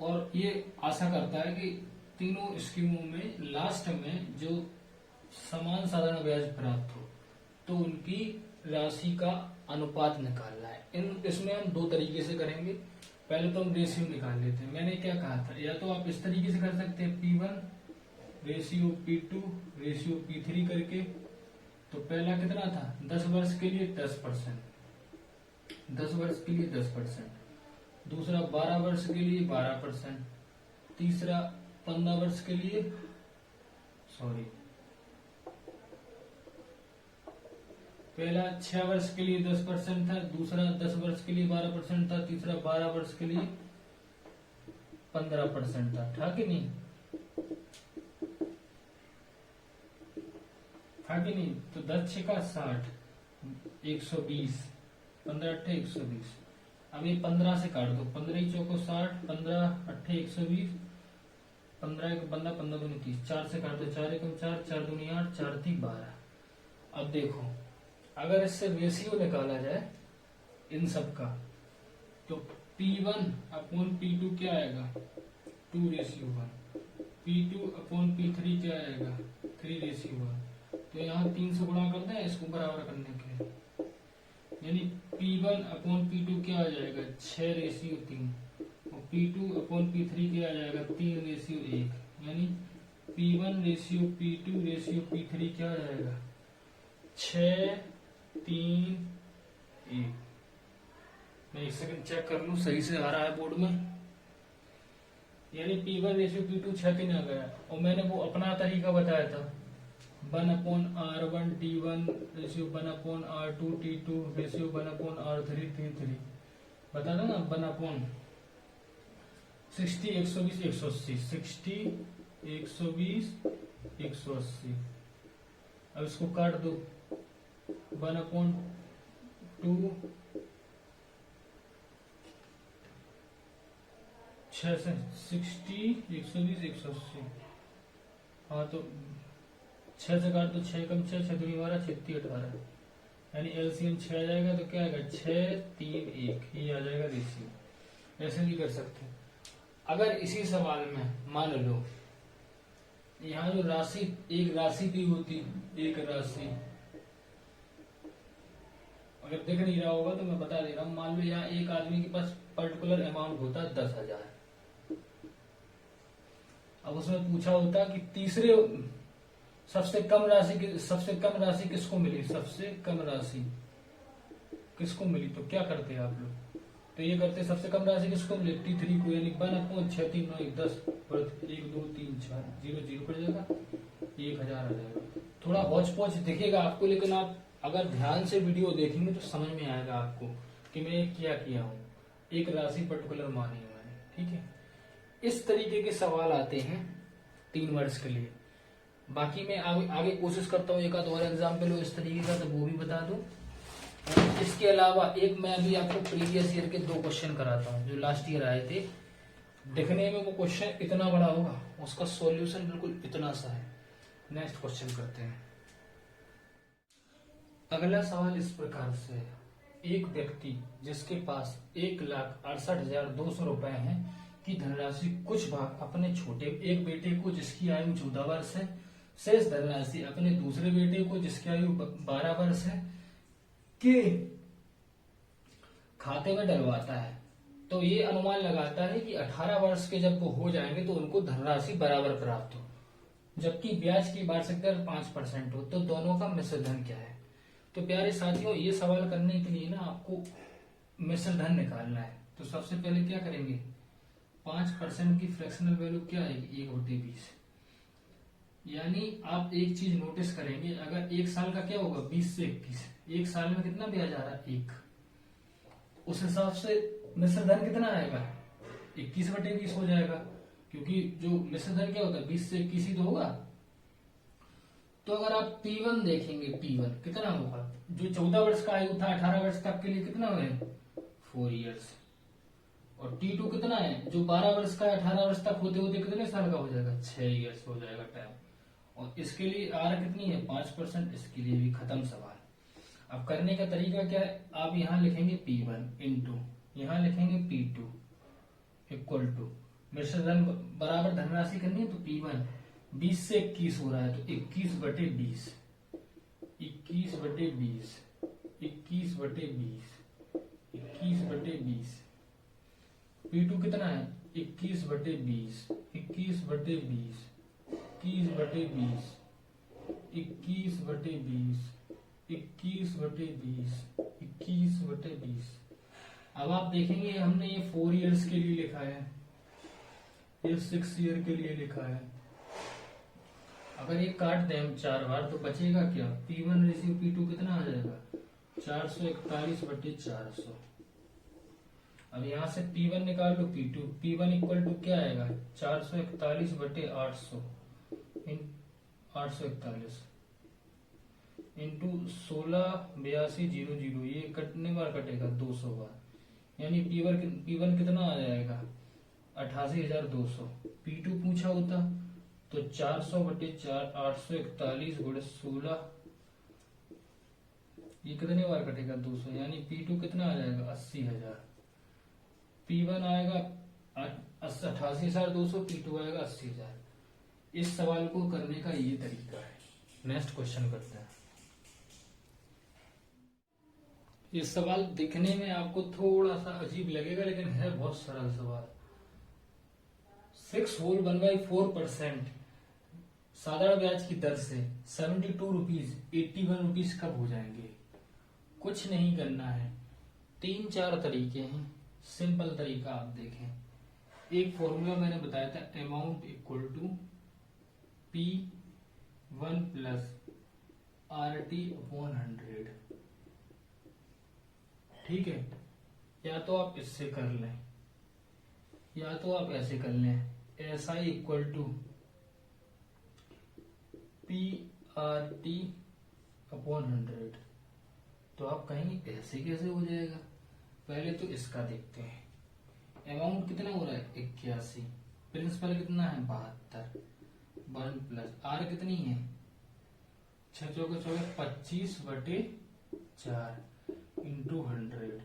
और ये आशा करता है कि तीनों स्कीमों में लास्ट में जो समान साधारण ब्याज प्राप्त हो, तो उनकी राशि का अनुपात निकालना है। इसमें हम दो तरीके से करेंगे। पहले तो हम रेशियो निकाल लेते हैं। मैंने क्या कहा था, या तो आप इस तरीके से कर सकते हैं P1 ratio P2 ratio P3 करके। तो पहला कितना था 10 वर्ष के लिए 10%, 10 वर्ष के लिए 10%, दूसरा 12 वर्ष के लिए 12%, तीसरा 15 वर्ष के लिए पहला 6 वर्ष के लिए 10% था, दूसरा 10 वर्ष के लिए 12% था, तीसरा 12 वर्ष के लिए 15% था कि नहीं? था कि नहीं? तो 10 × 60 120, 15 × 8 120। अब ये 15 से काट दो, 15 × 4 60, 15 × 8 120, 15 1 15 15 दूनी 30, 4 से काट दो, 4 × 4 4 दूनी 8, 4 × 3 12। अब देखो अगर इससे रेशियो निकाला जाए इन सब का, तो P1/P2 क्या आएगा 2:1। P2/P3 क्या आएगा 3:1। तो यहाँ 3 से गुणा करते हैं इसको बराबर करने के लिए, यानी P1/P2 क्या आ जाएगा 6:3 और P2/P3 क्या आ जाएगा 3:1, यानी P1:P2:P3 क्या आ जाएगा 6:3:1। मैं एक सेकंड चेक कर लूं सही से आ रहा है बोर्ड में, यानी P1:P2 6:3 आ गया। और मैंने वो अपना तरीका बताया था 1/R1D1:1/R2T2:1/R3T3 बता था ना 1/60 120 180 60 120 180। अब इसको काट दो 1/2 6 से 60 120 180। हाँ तो 6 से काट दो 6 कम 6 6 दूनी 12 6 3 18, यानी एलसीएम 6 आ जाएगा तो क्या आएगा 6:3:1, ये आ जाएगा रेशियो। ऐसे भी कर सकते हैं। अगर इसी सवाल में मान लो यहाँ जो राशि एक राशि भी होती, एक राशि अगर दिख नहीं रहा होगा तो मैं बता दे रहा हूँ, मान लो यहाँ एक आदमी के पास पर्टिकुलर अमाउंट होता है 10,000। अब उसमें पूछा होता कि तीसरे सबसे कम राशि किसको मिली, सबसे कम राशि किसको मिली, तो क्या करते हैं आप लोग, तो ये करते सबसे कम राशि किसको मिली T3 को, यानी 1/6 3 9 10 1 2 3 4 0 0 पड़ जाएगा 1,000 आ जाएगा। थोड़ा हौच पौच दिखेगा आपको, लेकिन आप अगर ध्यान से वीडियो देखेंगे तो समझ में आएगा आपको कि मैं क्या किया हूँ, एक राशि पर्टिकुलर मानी है मैंने। ठीक है, इस तरीके के सवाल आते हैं 3 वर्ष के लिए। बाकी मैं आगे कोशिश करता हूँ एक आध और एग्जाम्पल हो इस तरीके का तो वो भी बता दूं। इसके अलावा एक मैं अभी आपको प्रीवियस ईयर के 2 क्वेश्चन कराता हूँ जो लास्ट ईयर आए थे। दिखने में वो क्वेश्चन इतना बड़ा होगा, उसका सॉल्यूशन बिल्कुल इतना सा है। नेक्स्ट क्वेश्चन करते हैं। अगला सवाल इस प्रकार से है, एक व्यक्ति जिसके पास 1,68,200 रुपए हैं की धनराशि कुछ भाग अपने छोटे एक बेटे को जिसकी आयु 14 वर्ष है, शेष धनराशि अपने दूसरे बेटे को जिसकी आयु 12 वर्ष है के खाते में डलवाता है। तो ये अनुमान लगाता है कि 18 वर्ष के जब वो हो जाएंगे तो उनको धनराशि बराबर प्राप्त हो, जबकि ब्याज की वार्षिक दर 5% हो, तो दोनों का मिश्र धन क्या है। तो प्यारे साथियों, ये सवाल करने के लिए ना आपको मिश्र धन निकालना है। तो सबसे पहले क्या करेंगे, 5% की फ्रैक्शनल वैल्यू क्या आएगी 1/20। यानी आप एक चीज नोटिस करेंगे, अगर एक साल का क्या होगा 20 से 21, एक साल में कितना ब्याज आ रहा है 1, उस हिसाब से मिश्र धन कितना आएगा 21/20 हो जाएगा, क्योंकि जो मिश्र धन क्या होता है 20 से 21 ही तो होगा। तो अगर आप P1 देखेंगे, P1 कितना होगा, जो 14 वर्ष का आयु था 18 वर्ष तक के लिए कितना हुए 4 इयर्स, और T2 कितना है जो 12 वर्ष का 18 वर्ष तक होते होते कितने साल का हो जाएगा 6 इयर्स हो जाएगा टाइम। और इसके लिए R कितनी है 5%, इसके लिए भी खत्म सवाल। अब करने का तरीका क्या है, आप यहाँ लिखेंगे P1 इंटू यहाँ लिखेंगे P2 इक्वल टू मिश्र धन बराबर धनराशि करनी है, तो P1 20 से 21 हो रहा है तो 21/20 21/20 21/20 21/20। P2 कितना है 21/20 21/20 21/20 21/20 21/20 21/20। अब आप देखेंगे हमने ये 4 इयर्स के लिए लिखा है, ये 6 ईयर के लिए लिखा है। अगर ये काट दें हम 4 बार तो बचेगा क्या, P1/P2 कितना आ जाएगा 441/400। अब यहाँ से P1 निकाल लो P1 इक्वल टू क्या आएगा 441/800 841 इंटू 168200, ये कटने बार कटेगा 200 बार, यानी P1 कितना आ जाएगा 88,200। P2 पूछा होता तो 400/4 841 गुणे 16, ये कितने बार कटेगा 200, यानी P2 कितना आ जाएगा 80,000। P1 आएगा 88,200, P2 आएगा 80,000। इस सवाल को करने का ये तरीका है। नेक्स्ट क्वेश्चन करते हैं। ये सवाल दिखने में आपको थोड़ा सा अजीब लगेगा, लेकिन है बहुत सरल सवाल। 6 होल 1/4% साधारण ब्याज की दर से 72 रुपीज 81 रुपीज कब हो जाएंगे? कुछ नहीं करना है, 3-4 तरीके हैं। सिंपल तरीका आप देखें। एक फॉर्मूला मैंने बताया था, amount equal to P1 plus RT/100। ठीक है, या तो आप इससे कर लें या तो आप ऐसे कर लें, SI इक्वल टू PRT/100। तो आप कहेंगे ऐसे कैसे हो जाएगा? पहले तो इसका देखते हैं। अमाउंट कितना हो रहा है? 81। प्रिंसिपल कितना है? 72। 1 प्लस R कितनी है? 6 चौके 25/4 इंटू 100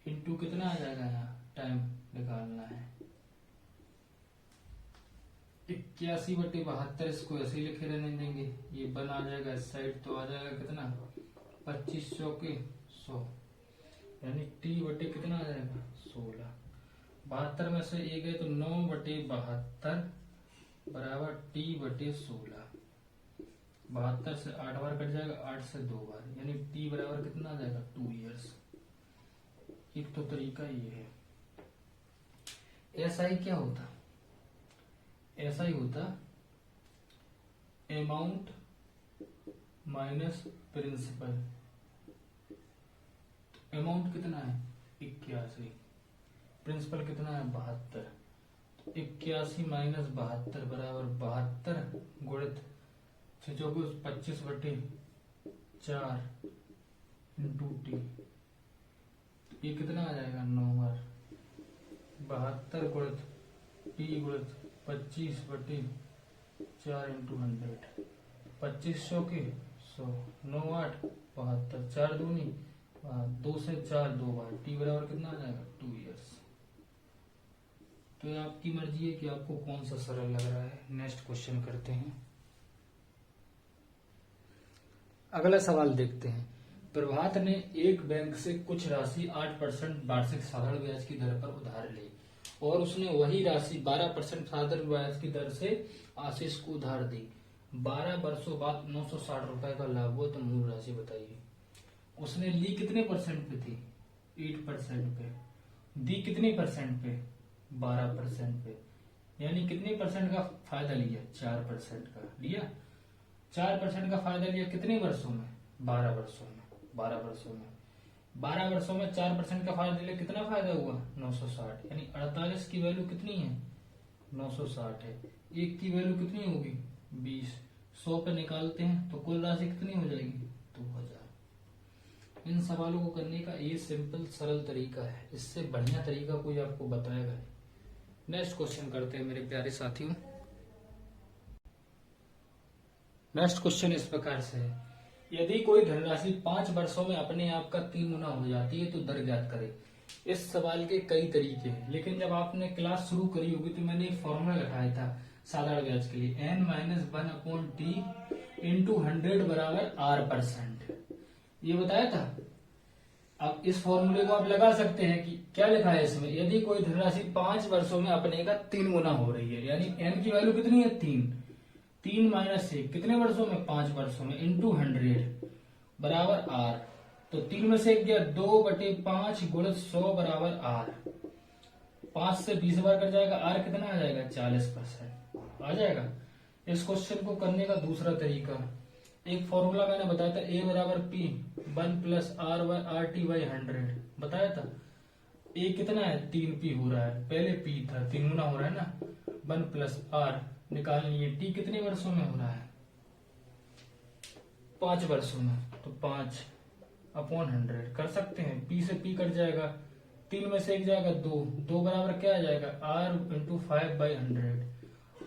इंटू कितना आ जाएगा? यहाँ टाइम निकालना है 81/72। इसको ऐसे ही लिखे रहने देंगे। ये बन आ जाएगा इस साइड, तो आ जाएगा कितना? 25 चौके 100, यानी T बटे कितना आ जाएगा? 16। 72 में से एक है तो 9/72 बराबर T बटे 16। 72 से 8 बार कट जाएगा, 8 से 2 बार, यानी T बराबर कितना आ जाएगा? 2 ईयर्स। एक तो तरीका ये है। SI क्या होता? SI होता अमाउंट माइनस प्रिंसिपल। अमाउंट कितना है? 81। प्रिंसिपल कितना है? 72। 81 माइनस 72 बराबर 72 गुणित 6 चौके 25/4 इंटू T। ये कितना आ जाएगा? 9 बार। 72 गुणित T गुणित 25/4 इंटू 100। 25 चौके 100, 9 8 72, 4 दूनी 2 से 4 2 बार। T बराबर कितना आ जाएगा? 2 ईयर्स। तो ये आपकी मर्जी है कि आपको कौन सा सरल लग रहा है। नेक्स्ट क्वेश्चन करते हैं। अगला सवाल देखते हैं। प्रभात ने एक बैंक से कुछ राशि 8% वार्षिक साधारण ब्याज की दर पर उधार ली और उसने वही राशि 12% साधारण ब्याज की दर से आशीष को उधार दी। 12 वर्षों बाद 960 रुपए का लाभ हुआ, तो मूल राशि बताइए। उसने ली कितने परसेंट पे थी? 8% पे। दी कितने परसेंट पे? 12% पे। यानी कितने परसेंट का फायदा लिया? 4% का लिया। 4% का फायदा लिया कितने वर्षों में? 12 वर्षों में। 12 वर्षों में 4% का फायदा लिया, कितना फायदा हुआ? 960। यानी 48 की वैल्यू कितनी है? 960 है। एक की वैल्यू कितनी होगी? 20। 100 पे निकालते हैं तो कुल राशि कितनी हो जाएगी? 2000। इन सवालों को करने का ये सिंपल सरल तरीका है, इससे बढ़िया तरीका कोई आपको बताएगा नहीं। नेक्स्ट क्वेश्चन करते हैं मेरे प्यारे साथियों। नेक्स्ट क्वेश्चन इस प्रकार से है, यदि कोई धनराशि 5 वर्षों में अपने आप का 3 गुना हो जाती है तो दर ज्ञात करें। इस सवाल के कई तरीके हैं, लेकिन जब आपने क्लास शुरू करी होगी तो मैंने एक फॉर्मूला लगाया था साधारण ब्याज के लिए, n-1/t इंटू 100 बराबर R%। ये बताया था। अब इस फॉर्मूले को आप लगा सकते हैं कि क्या लिखा है इसमें, यदि कोई धनराशि 5 वर्षों में अपने का 3 गुना हो रही है, यानी n की वैल्यू कितनी है? 3 माइनस 1 कितने वर्षों में? 5 वर्षों में, इंटू 100 बराबर R। तो 3 में से 1 गया, 2/5 गुणित 100 बराबर R। 5 से 20 बार कट जाएगा, R कितना आ जाएगा? 40% आ जाएगा। इस क्वेश्चन को करने का दूसरा तरीका, एक फॉर्मूला मैंने बताया था, A बराबर P 1 प्लस RT/100 बताया था। A कितना है? 3P हो रहा है, पहले P था, 3 गुना हो रहा है ना। 1 प्लस R निकाल लिए। T कितने वर्षों में हो रहा है? 5 वर्षों में, तो 5/100 कर सकते हैं। P से P कट जाएगा, 3 में से 1 जाएगा, 2 बराबर क्या आ जाएगा? R into 5/100।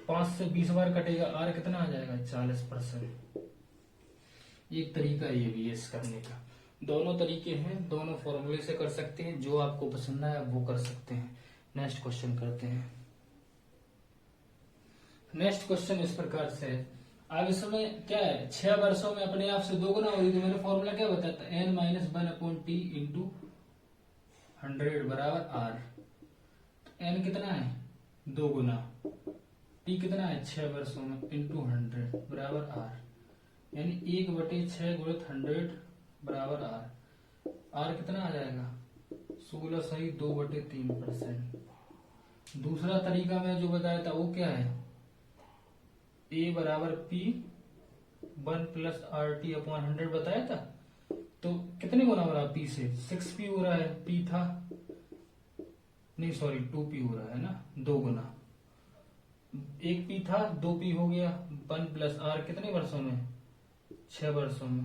5 से 20 बार कटेगा, R कितना आ जाएगा? 40%। एक तरीका ये भी है इस करने का। दोनों तरीके हैं, दोनों फॉर्मूले से कर सकते हैं, जो आपको पसंद है वो कर सकते हैं। नेक्स्ट क्वेश्चन करते हैं। नेक्स्ट क्वेश्चन इस प्रकार से है। अब इसमें क्या है, 6 वर्षों में अपने आप से 2 गुना हो रही, तो मैंने फॉर्मूला क्या बताया था, n-1/t इंटू 100 बराबर r। n कितना है, 2 गुना, t कितना है 6 वर्षों में, इंटू 100 बराबर r, यानी 1/6 गुणित 100 बराबर r। r कितना आ जाएगा, 16 सही 2/3%। दूसरा तरीका मैं जो बताया था वो क्या है, a बराबर p 1+RT/100 बताया था। तो कितने गुना हो रहा है p से, 6p हो रहा है, p था नहीं सॉरी 2p हो रहा है ना, 2 गुना, 1p था 2p हो गया, 1+r कितने वर्षों में, 6 वर्षों में,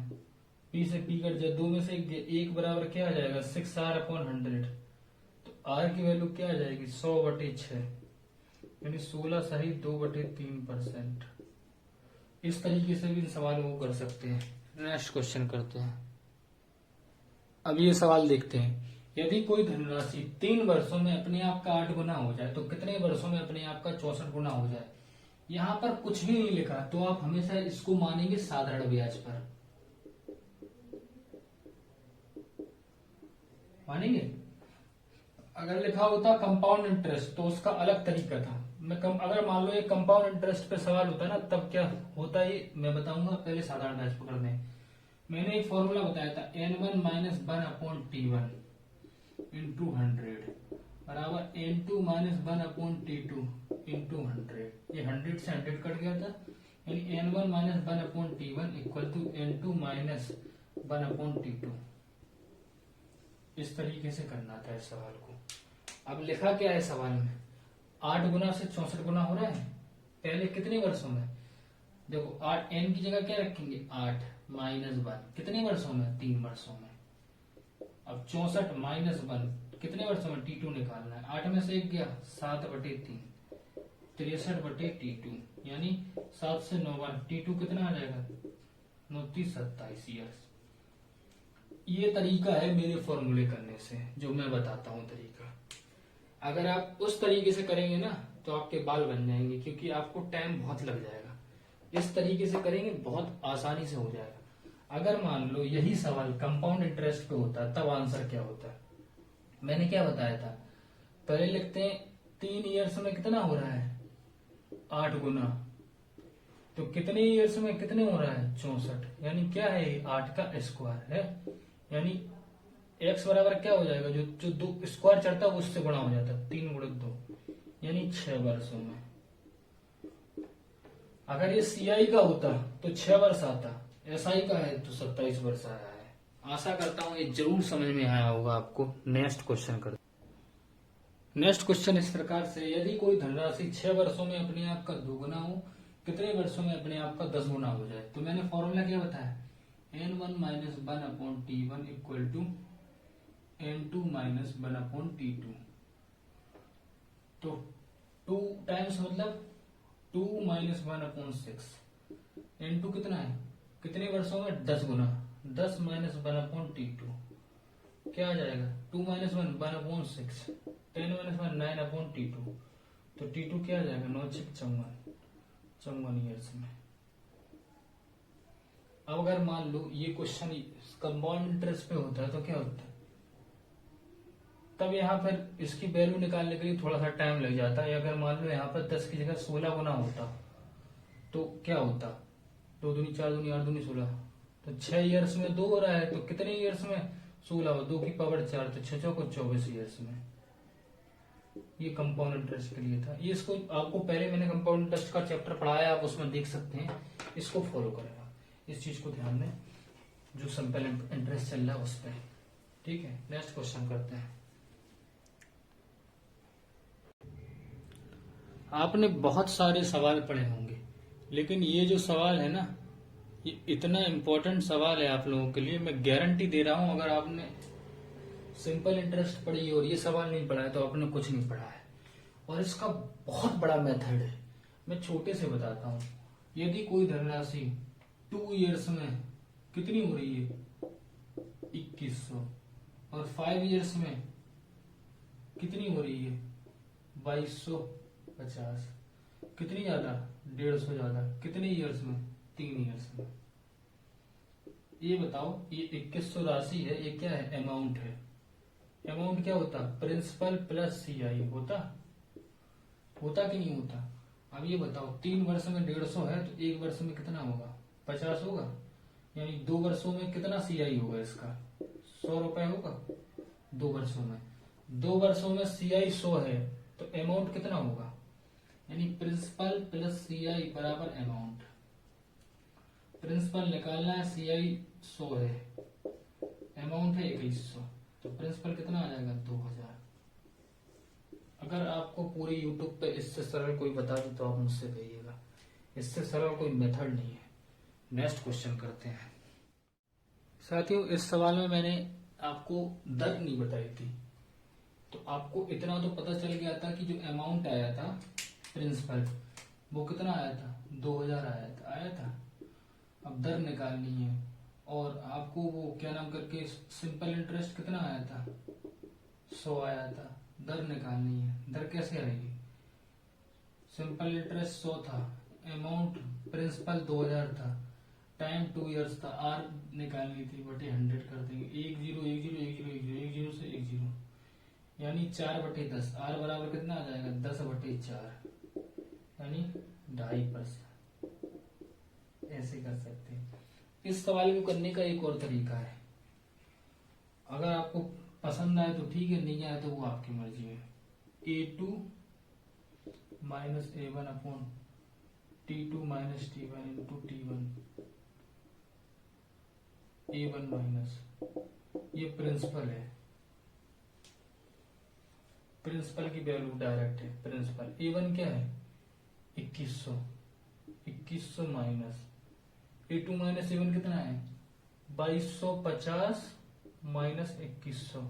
p से p कट जाए, 2 में से 1 बराबर क्या आ जाएगा 6r/100। तो r की वैल्यू क्या आ जाएगी 100/6, यानी 16 सही 2/3%। इस तरीके से भी इन सवालों को कर सकते हैं। नेक्स्ट क्वेश्चन करते हैं। अब ये सवाल देखते हैं, यदि कोई धनराशि 3 वर्षों में अपने आप का 8 गुना हो जाए तो कितने वर्षों में अपने आप का 64 गुना हो जाए। यहाँ पर कुछ भी नहीं लिखा, तो आप हमेशा इसको मानेंगे साधारण ब्याज पर, मानेंगे। अगर लिखा होता कंपाउंड इंटरेस्ट तो उसका अलग तरीका था। अगर मान लो ये कंपाउंड इंटरेस्ट पे सवाल होता ना, तब क्या होता है मैं बताऊंगा, पहले साधारण ब्याज पकड़ने। मैंने एक फॉर्मूला बताया था, n1 - 1/t1 इंटू 100 बराबर n2 - 1/t2 इंटू 100। ये 100 से 100 कट गया था, यानी n1 - 1/t1 equal to n2 - 1/t2। इस तरीके से करना था इस सवाल को। अब लिखा क्या है सवाल में, 8 गुना से 64 गुना हो रहा है, पहले कितने वर्षों में, देखो 8 n की जगह क्या रखेंगे 8 - 1 कितने वर्षों में, 3 वर्षों में। अब 64 - 1 कितने वर्षों में, t2 निकालना है, 8 में से 1 गया 7/3, 63/t2, यानी 7 से 9 बार t2 कितना आ जाएगा 29 27 ईयर्स। ये तरीका है मेरे फॉर्मूले करने से, जो मैं बताता हूँ तरीका। अगर आप उस तरीके से करेंगे ना तो आपके बाल बन जाएंगे, क्योंकि आपको टाइम बहुत लग जाएगा। इस तरीके से करेंगे बहुत आसानी से हो जाएगा। अगर मान लो यही सवाल कंपाउंड इंटरेस्ट पे होता तब आंसर क्या होता, मैंने क्या बताया था, पहले लिखते हैं 3 ईयर्स में कितना हो रहा है 8 गुना, तो कितने ईयर्स में कितने हो रहा है 64, यानी क्या है 8 का स्क्वायर है, यानी x बराबर क्या हो जाएगा, जो 2 स्क्वायर चढ़ता है उससे गुणा हो जाता है, 3 × 2 यानी 6 वर्षों में। अगर ये CI का होता तो 6 वर्ष आता, SI का है तो 27 वर्ष आया है। आशा करता हूं ये जरूर समझ में आया होगा आपको। नेक्स्ट क्वेश्चन कर, नेक्स्ट क्वेश्चन इस प्रकार से, यदि कोई धनराशि 6 वर्षों में अपने आप का 2 गुना हो, कितने वर्षों में अपने आप का 10 गुना हो जाए। तो मैंने फॉर्मूला क्या बताया, n1 - 1/t1 equal to n2 - 1/t2। तो 2 टाइम्स मतलब 2 - 1/6, n2 कितना है, कितने वर्षों में 10 गुना, 10 - 1/t2 क्या आ जाएगा 2 - 1 1/6, 10 - 1 9/t2। तो t2 क्या आ जाएगा 9 6 54 ईयर्स में। अब अगर मान लो ये क्वेश्चन कंपाउंड इंटरेस्ट पे होता है तो क्या होता है, तब यहाँ पर इसकी वैल्यू निकालने के लिए थोड़ा सा टाइम लग जाता है। अगर मान लो यहाँ पर 10 की जगह 16 गुना होता तो क्या होता, 2 दूनी 4 दूनी 8 दूनी 16, तो 6 ईयर्स में 2 हो रहा है, तो कितने ईयर्स में 16 हो, 2 की पावर 4, तो 6 चौको 24 ईयर्स में। ये कंपाउंड इंटरेस्ट के लिए था। ये इसको आपको पहले मैंने कंपाउंड इंटरेस्ट का चैप्टर पढ़ाया, आप उसमें देख सकते हैं, इसको फॉलो करेगा, इस चीज को ध्यान दें, जो सिंपल इंटरेस्ट चल रहा है उस पर। ठीक है, नेक्स्ट क्वेश्चन करते हैं। आपने बहुत सारे सवाल पढ़े होंगे, लेकिन ये जो सवाल है ना, ये इतना इम्पोर्टेंट सवाल है आप लोगों के लिए, मैं गारंटी दे रहा हूं। अगर आपने सिंपल इंटरेस्ट पढ़ी और ये सवाल नहीं पढ़ा है तो आपने कुछ नहीं पढ़ा है। और इसका बहुत बड़ा मेथड है, मैं छोटे से बताता हूँ। यदि कोई धनराशि 2 ईयर्स में कितनी हो रही है 2100, और 5 ईयर्स में कितनी हो रही है 2250, कितनी ज्यादा 150 ज्यादा, कितने ईयर्स में? 3 ईयर्स में। ये बताओ, ये 2100 राशि है, ये क्या है? अमाउंट है। अमाउंट क्या होता? प्रिंसिपल प्लस सीआई होता कि नहीं होता? अब ये बताओ, 3 वर्ष में 150 है तो 1 वर्ष में कितना होगा? 50 होगा। यानी 2 वर्षों में कितना सीआई होगा इसका? 100 रुपए होगा 2 वर्षों में। 2 वर्षों में सीआई 100 है तो अमाउंट कितना होगा? यानी प्रिंसिपल प्लस सीआई बराबर अमाउंट। प्रिंसिपल निकालना है, सीआई 100 है, अमाउंट है 2100, तो प्रिंसिपल कितना आ जाएगा? 2000। अगर आपको पूरी यूट्यूब पे इससे सरल कोई बता दे तो आप मुझसे कहिएगा, इससे सरल कोई मेथड नहीं है। नेक्स्ट क्वेश्चन करते हैं। साथियों, इस सवाल में मैंने आपको दर नहीं बताई थी, तो आपको इतना तो पता चल गया था कि जो अमाउंट आया था प्रिंसिपल, वो कितना आया था? 2000 आया था। अब दर निकालनी है, और आपको वो क्या नाम करके सिंपल इंटरेस्ट कितना आया था? 100 आया था। दर निकालनी है, दर कैसे आएगी? सिंपल इंटरेस्ट 100 था, अमाउंट प्रिंसिपल 2000 था, टाइम 2 इयर्स था, आर निकालनी थी, बटे 100 कर देंगे। 10 से 10, यानी 4/10। आर बराबर कितना आ जाएगा? 10/4, यानी 2.5%। ऐसे कर सकते हैं। इस सवाल को करने का एक और तरीका है, अगर आपको पसंद आए तो ठीक है, नहीं आए तो वो आपकी मर्जी है। A2 minus A1 upon T2 minus T1 into T1 A1 minus, ये प्रिंसिपल है, प्रिंसिपल की वैल्यू डायरेक्ट है। प्रिंसिपल A1 क्या है? 2100 माइनस A2 माइनस A1 कितना है? 2250 minus 2100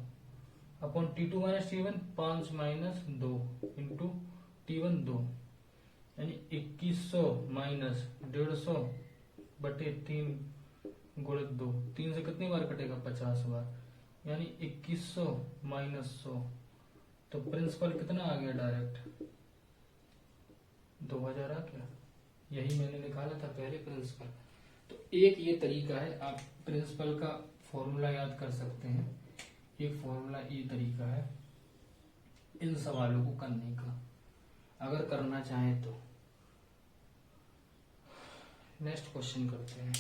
upon T2 minus T1 5 minus 2 into T1 2, यानी 2100 माइनस 150 बटे 3 गुणित 2। 3 से कितनी बार कटेगा? 50 बार, यानी 2100 माइनस 100, तो प्रिंसिपल कितना आ गया? डायरेक्ट 2000 आ गया। यही मैंने निकाला था पहले प्रिंसिपल। तो एक ये तरीका है, आप प्रिंसिपल का फॉर्मूला याद कर सकते हैं। एक फॉर्मूला, ये तरीका है इन सवालों को करने का, अगर करना चाहें तो। नेक्स्ट क्वेश्चन करते हैं।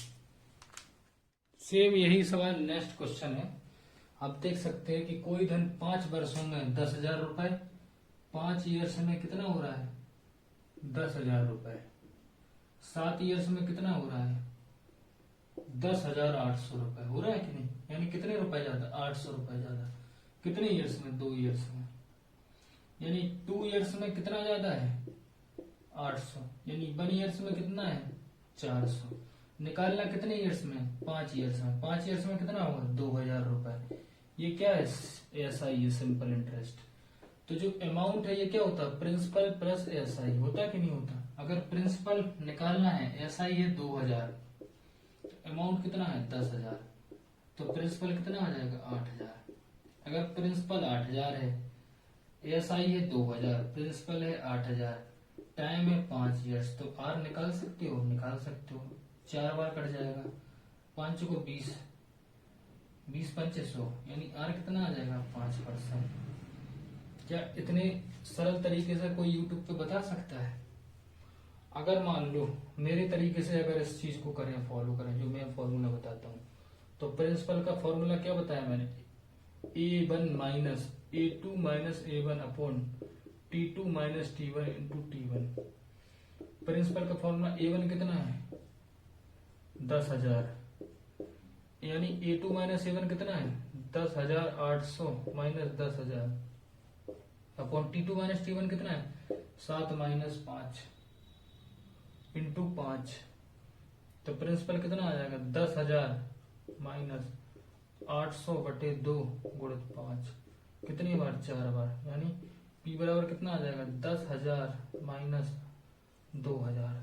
सेम यही सवाल नेक्स्ट क्वेश्चन है। आप देख सकते हैं कि कोई धन 5 वर्षों में 10,000 रुपए, 5 ईयर्स में कितना हो रहा है? 10,000 रुपए। 7 ईयर्स में कितना हो रहा है? 10,800 रुपए हो रहा है कि नहीं? यानी कितने रुपए ज्यादा? 800 रुपए ज्यादा। कितने ईयर्स में? 2 ईयर्स में। यानी 2 ईयर्स में कितना ज्यादा है? 800। यानी 1 ईयर्स में कितना है? 400। निकालना कितने ईयर्स में? 5 ईयर्स में। 5 ईयर्स में कितना होगा? 2,000 रुपए। ये क्या है? एसआई है, सिंपल इंटरेस्ट। तो जो अमाउंट है ये क्या होता है? प्रिंसिपल प्लस एसआई होता कि नहीं होता? अगर प्रिंसिपल निकालना है, एसआई है 2000, अमाउंट कितना है? 10,000, तो प्रिंसिपल कितना आ जाएगा? 8,000। अगर प्रिंसिपल 8,000 है, एसआई है 2000, प्रिंसिपल है 8,000, टाइम है 5 ईयर्स, तो आर निकाल सकते हो? निकाल सकते हो। 4 बार कट जाएगा, 5 को 20, 20 पंचे 100, यानी आर कितना आ जाएगा? 5%। क्या इतने सरल तरीके से कोई यूट्यूब पे बता सकता है? अगर मान लो मेरे तरीके से अगर इस चीज को करें, फॉलो करें, जो मैं फॉर्मूला बताता हूँ, तो प्रिंसिपल का फॉर्मूला क्या बताया मैंने? A1 minus A2 minus A1 upon T2 minus T1 into T1। Principal का फॉर्मूला A1 कितना है? 10,000, यानी A2 माइनस A1 कितना है? 10,800 minus 10,000 upon T2 minus T1 कितना है? 7 माइनस 5 इंटू 5, तो प्रिंसिपल कितना आ जाएगा? 10,000 माइनस 800 बटे 2 गुणित 5, कितनी बार? 4 बार, यानी P बराबर कितना आ जाएगा? 10,000 माइनस 2,000,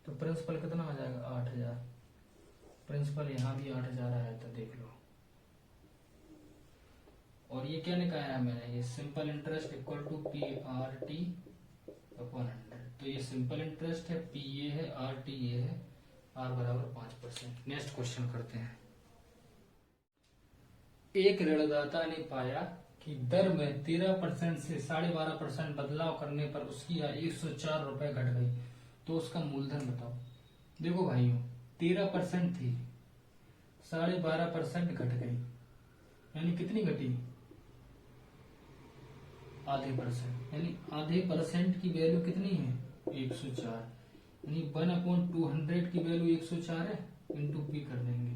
तो प्रिंसिपल कितना आ जाएगा? 8,000। प्रिंसिपल यहाँ भी 8,000 आया था, देख लो। और ये क्या निकाला है मैंने? ये simple interest equal to PRT upon 100। तो ये सिंपल इंटरेस्ट है, पी ये है, आर टी ये है, आर बराबर 5%। नेक्स्ट क्वेश्चन करते हैं। एक ऋणदाता ने पाया कि दर में 13% से 12.5% बदलाव करने पर उसकी आय 104 रुपए घट गई, तो उसका मूलधन बताओ। देखो भाइयों, 13% थी, 12.5% घट गई, यानी कितनी घटी? आधे %। यानी आधे % की वैल्यू कितनी है? 104। यानी 1/200 की वैल्यू 104 है, इंटू पी कर देंगे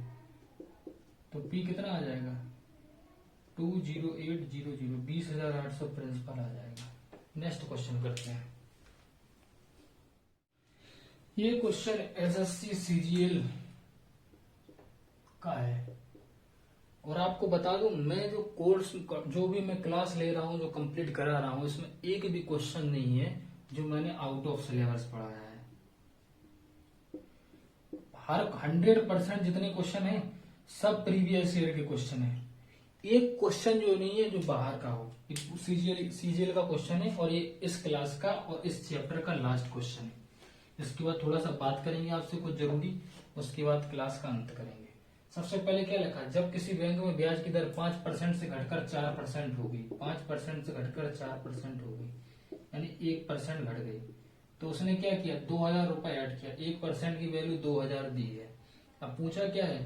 तो पी कितना आ जाएगा? 20800, 20,800 प्रिंसिपल आ जाएगा। नेक्स्ट क्वेश्चन करते हैं। ये क्वेश्चन एसएससी सीजीएल का है, और आपको बता दूं, मैं जो कोर्स, जो भी मैं क्लास ले रहा हूं, जो कंप्लीट करा रहा हूं, इसमें एक भी क्वेश्चन नहीं है जो मैंने आउट ऑफ सिलेबस पढ़ाया है। हर 100% जितने क्वेश्चन है सब प्रीवियस ईयर के क्वेश्चन है। एक क्वेश्चन जो नहीं है जो बाहर का हो। सीजीएल का क्वेश्चन है, और ये इस क्लास का और इस चैप्टर का लास्ट क्वेश्चन है। इसके बाद थोड़ा सा बात करेंगे आपसे कुछ जरूरी, उसके बाद क्लास का अंत करेंगे। सबसे पहले क्या लिखा? जब किसी बैंक में ब्याज की दर 5% से घटकर 4% होगी, 5% से घटकर 4% होगी, यानी 1% घट गई, तो उसने क्या किया? 2,000 रुपए ऐड किया। 1% की वैल्यू 2,000 दी है। अब पूछा क्या है?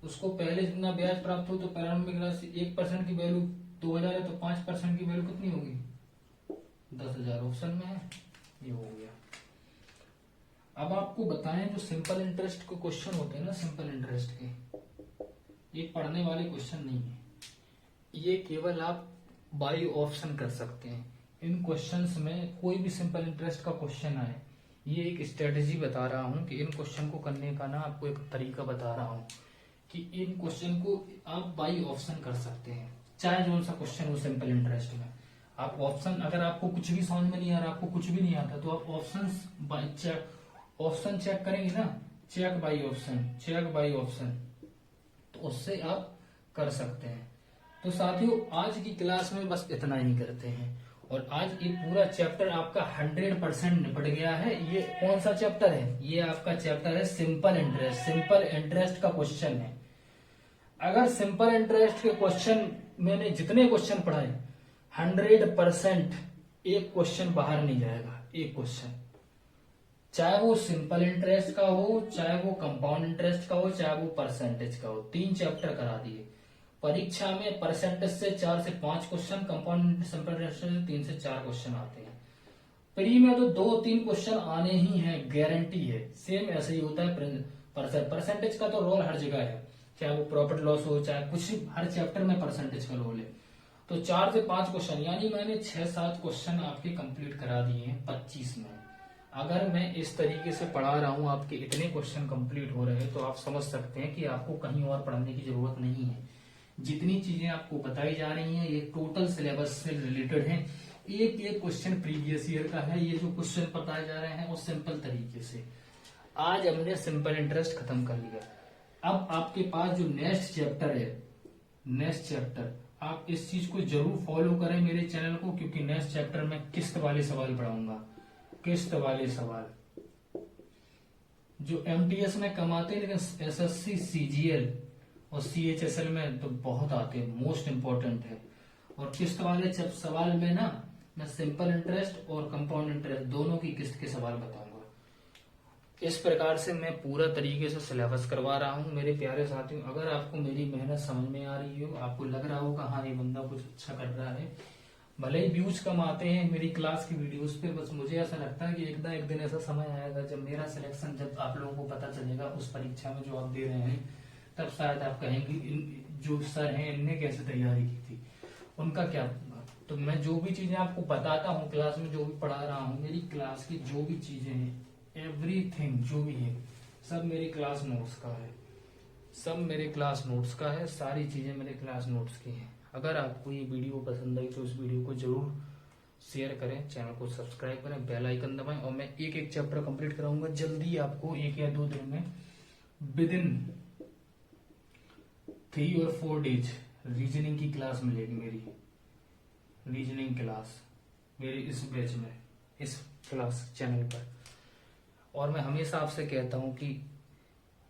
उसको पहले जितना ब्याज प्राप्त हो, तो प्रारंभिक राशि 1% की वैल्यू 2,000 है, तो 5% की वैल्यू कितनी होगी? 10,000 ऑप्शन में है। ये हो गया। अब आपको बताएं, जो सिंपल इंटरेस्ट के क्वेश्चन होते हैं ना, सिंपल इंटरेस्ट के, ये पढ़ने वाले क्वेश्चन नहीं है। ये केवल आप बाई ऑप्शन कर सकते हैं। इन क्वेश्चंस में कोई भी सिंपल इंटरेस्ट का क्वेश्चन आए, ये एक स्ट्रेटेजी बता रहा हूं कि इन क्वेश्चन को करने का ना, आपको एक तरीका बता रहा हूं कि इन क्वेश्चन को आप बाई ऑप्शन कर सकते हैं, चाहे जो सा क्वेश्चन हो सिंपल इंटरेस्ट में। आप ऑप्शन, अगर आपको कुछ भी समझ में नहीं आ रहा, आपको कुछ भी नहीं आता, तो आप ऑप्शन चेक करेंगे ना, check by option, check by option, तो उससे आप कर सकते हैं। तो साथियों, आज की क्लास में बस इतना ही करते हैं, और आज ये पूरा चैप्टर आपका 100% निपट गया है। ये कौन सा चैप्टर है? ये आपका चैप्टर है सिंपल इंटरेस्ट। सिंपल इंटरेस्ट का क्वेश्चन है। अगर सिंपल इंटरेस्ट के क्वेश्चन, मैंने जितने क्वेश्चन पढ़ाए, 100% एक क्वेश्चन बाहर नहीं जाएगा। एक क्वेश्चन, चाहे वो सिंपल इंटरेस्ट का हो, चाहे वो कंपाउंड इंटरेस्ट का हो, चाहे वो परसेंटेज का हो, 3 चैप्टर करा दिए। परीक्षा में परसेंटेज से 4 से 5 क्वेश्चन, कंपाउंड सिंपल इंटरेस्ट से 3 से 4 क्वेश्चन आते हैं। प्री में तो 2-3 क्वेश्चन आने ही हैं, गारंटी है। सेम ऐसे ही होता है परसेंटेज का तो रोल हर जगह है, चाहे वो प्रॉफिट लॉस हो, चाहे कुछ, हर चैप्टर में परसेंटेज का रोल है। तो 4 से 5 क्वेश्चन, यानी मैंने 6-7 क्वेश्चन आपके कंप्लीट करा दिए हैं 25 में। अगर मैं इस तरीके से पढ़ा रहा हूं, आपके इतने क्वेश्चन कंप्लीट हो रहे हैं, तो आप समझ सकते हैं कि आपको कहीं और पढ़ने की जरूरत नहीं है। जितनी चीजें आपको बताई जा रही हैं, ये टोटल सिलेबस से रिलेटेड है। एक एक क्वेश्चन प्रीवियस ईयर का है। ये जो क्वेश्चन बताए जा रहे हैं वो सिंपल तरीके से। आज हमने सिंपल इंटरेस्ट खत्म कर लिया। अब आपके पास जो नेक्स्ट चैप्टर है, नेक्स्ट चैप्टर, आप इस चीज को जरूर फॉलो करें मेरे चैनल को, क्योंकि नेक्स्ट चैप्टर में किस्त वाले सवाल पढ़ाऊंगा। किस्त वाले सवाल जो एमटीएस में कमाते हैं, लेकिन एसएससी सीजीएल और सीएचएसएल में तो बहुत आते हैं, मोस्ट इंपॉर्टेंट है। और किस्त वाले सवाल में ना, मैं सिंपल इंटरेस्ट और कंपाउंड इंटरेस्ट दोनों की किस्त के सवाल बताऊंगा। इस प्रकार से मैं पूरा तरीके से सिलेबस करवा रहा हूं मेरे प्यारे साथियों। अगर आपको मेरी मेहनत समझ में आ रही हो, आपको लग रहा होगा हाँ ये बंदा कुछ अच्छा कर रहा है, भले ही व्यूज कम आते हैं मेरी क्लास की वीडियोस पे, बस मुझे ऐसा लगता है कि एक दिन ऐसा समय आएगा जब मेरा सिलेक्शन, जब आप लोगों को पता चलेगा उस परीक्षा में जो आप दे रहे हैं, तब शायद आप कहेंगे जो सर हैं इनने कैसे तैयारी की थी, उनका क्या। तो मैं जो भी चीजें आपको बताता हूँ क्लास में, जो भी पढ़ा रहा हूँ, मेरी क्लास की जो भी चीजें हैं, एवरीथिंग जो भी है, सब मेरी क्लास नोट्स का है। सब मेरे क्लास नोट्स का है, सारी चीजें मेरे क्लास नोट्स की हैं। अगर आपको ये वीडियो पसंद आई तो इस वीडियो को जरूर शेयर करें, चैनल को सब्सक्राइब करें, बेल आइकन दबाएं, और मैं एक एक चैप्टर कंप्लीट कराऊंगा जल्दी आपको, 1 या 2 दिन में, विद इन 3 और 4 डेज रीजनिंग की क्लास मिलेगी। मेरी रीजनिंग क्लास मेरे इस बैच में, इस क्लास चैनल पर। और मैं हमेशा आपसे कहता हूं कि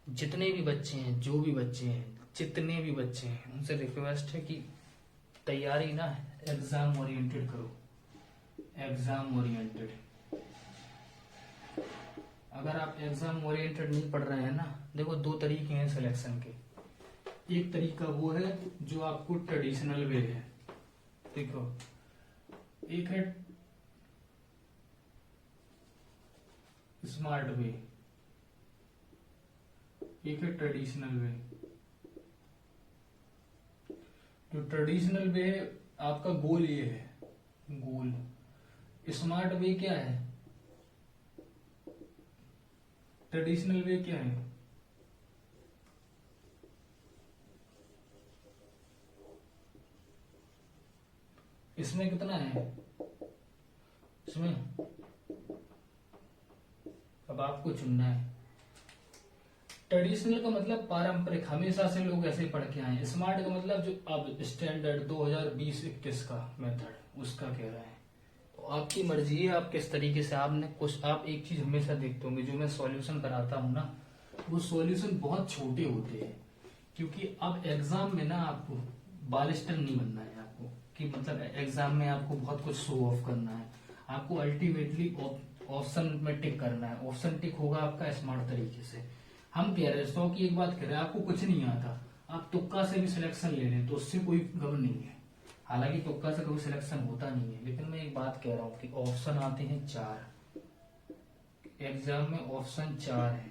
जितने भी बच्चे हैं, जो भी बच्चे हैं, जितने भी बच्चे हैं, उनसे रिक्वेस्ट है कि तैयारी ना एग्जाम ओरिएंटेड करो, एग्जाम ओरिएंटेड। अगर आप एग्जाम ओरिएंटेड नहीं पढ़ रहे हैं ना, देखो दो तरीके हैं सिलेक्शन के। एक तरीका वो है जो आपको ट्रेडिशनल वे है, देखो एक है स्मार्ट वे, एक है ट्रेडिशनल वे। जो ट्रेडिशनल वे आपका गोल ये है, गोल। स्मार्ट वे क्या है? ट्रेडिशनल वे क्या है? इसमें कितना है? इसमें अब आपको चुनना है। ट्रेडिशनल का मतलब पारंपरिक, हमेशा से लोग ऐसे पढ़ के आए हैं। स्मार्ट का मतलब जो अब स्टैंडर्ड 2020-21 का मेथड, उसका कह रहे हैं। तो आपकी मर्जी है आप किस तरीके से। आपने कुछ, आप एक चीज हमेशा देखते होंगे, जो मैं सॉल्यूशन कराता हूं ना, वो सॉल्यूशन बहुत छोटे होते हैं। क्योंकि अब एग्जाम में ना आपको बारिस्टर नहीं बनना है आपको, कि मतलब एग्जाम में आपको बहुत कुछ शो ऑफ करना है। आपको अल्टीमेटली ऑप्शन में टिक करना है। ऑप्शन टिक होगा आपका स्मार्ट तरीके से। हम कह रहे हैं 100 की एक बात कह रहे हैं, आपको कुछ नहीं आता, आप तुक्का से भी सिलेक्शन ले लें तो उससे कोई गम नहीं है। हालांकि तुक्का से कोई सिलेक्शन होता नहीं है, लेकिन मैं एक बात कह रहा हूँ कि ऑप्शन आते हैं 4, एग्जाम में ऑप्शन 4 है।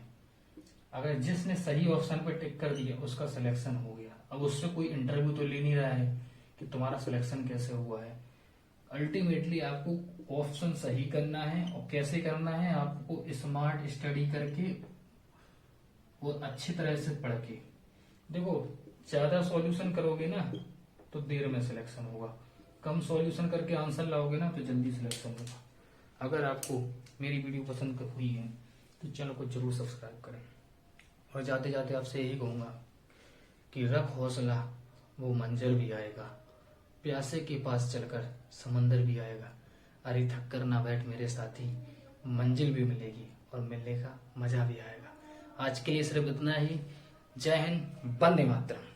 अगर जिसने सही ऑप्शन पर टिक कर दिया उसका सिलेक्शन हो गया। अब उससे कोई इंटरव्यू तो ले नहीं रहा है कि तुम्हारा सिलेक्शन कैसे हुआ है। अल्टीमेटली आपको ऑप्शन सही करना है। और कैसे करना है? आपको स्मार्ट स्टडी करके और अच्छी तरह से पढ़ के। देखो ज्यादा सॉल्यूशन करोगे ना तो देर में सिलेक्शन होगा, कम सॉल्यूशन करके आंसर लाओगे ना तो जल्दी सिलेक्शन होगा। अगर आपको मेरी वीडियो पसंद हुई है तो चैनल को जरूर सब्सक्राइब करें। और जाते जाते आपसे यही कहूंगा कि रख हौसला, वो मंजिल भी आएगा। प्यासे के पास चलकर समंदर भी आएगा। अरे थक कर ना बैठ मेरे साथी, मंजिल भी मिलेगी और मिलने का मजा भी आएगा। आज के लिए सिर्फ इतना ही। जय हिंद, वंदे मातरम।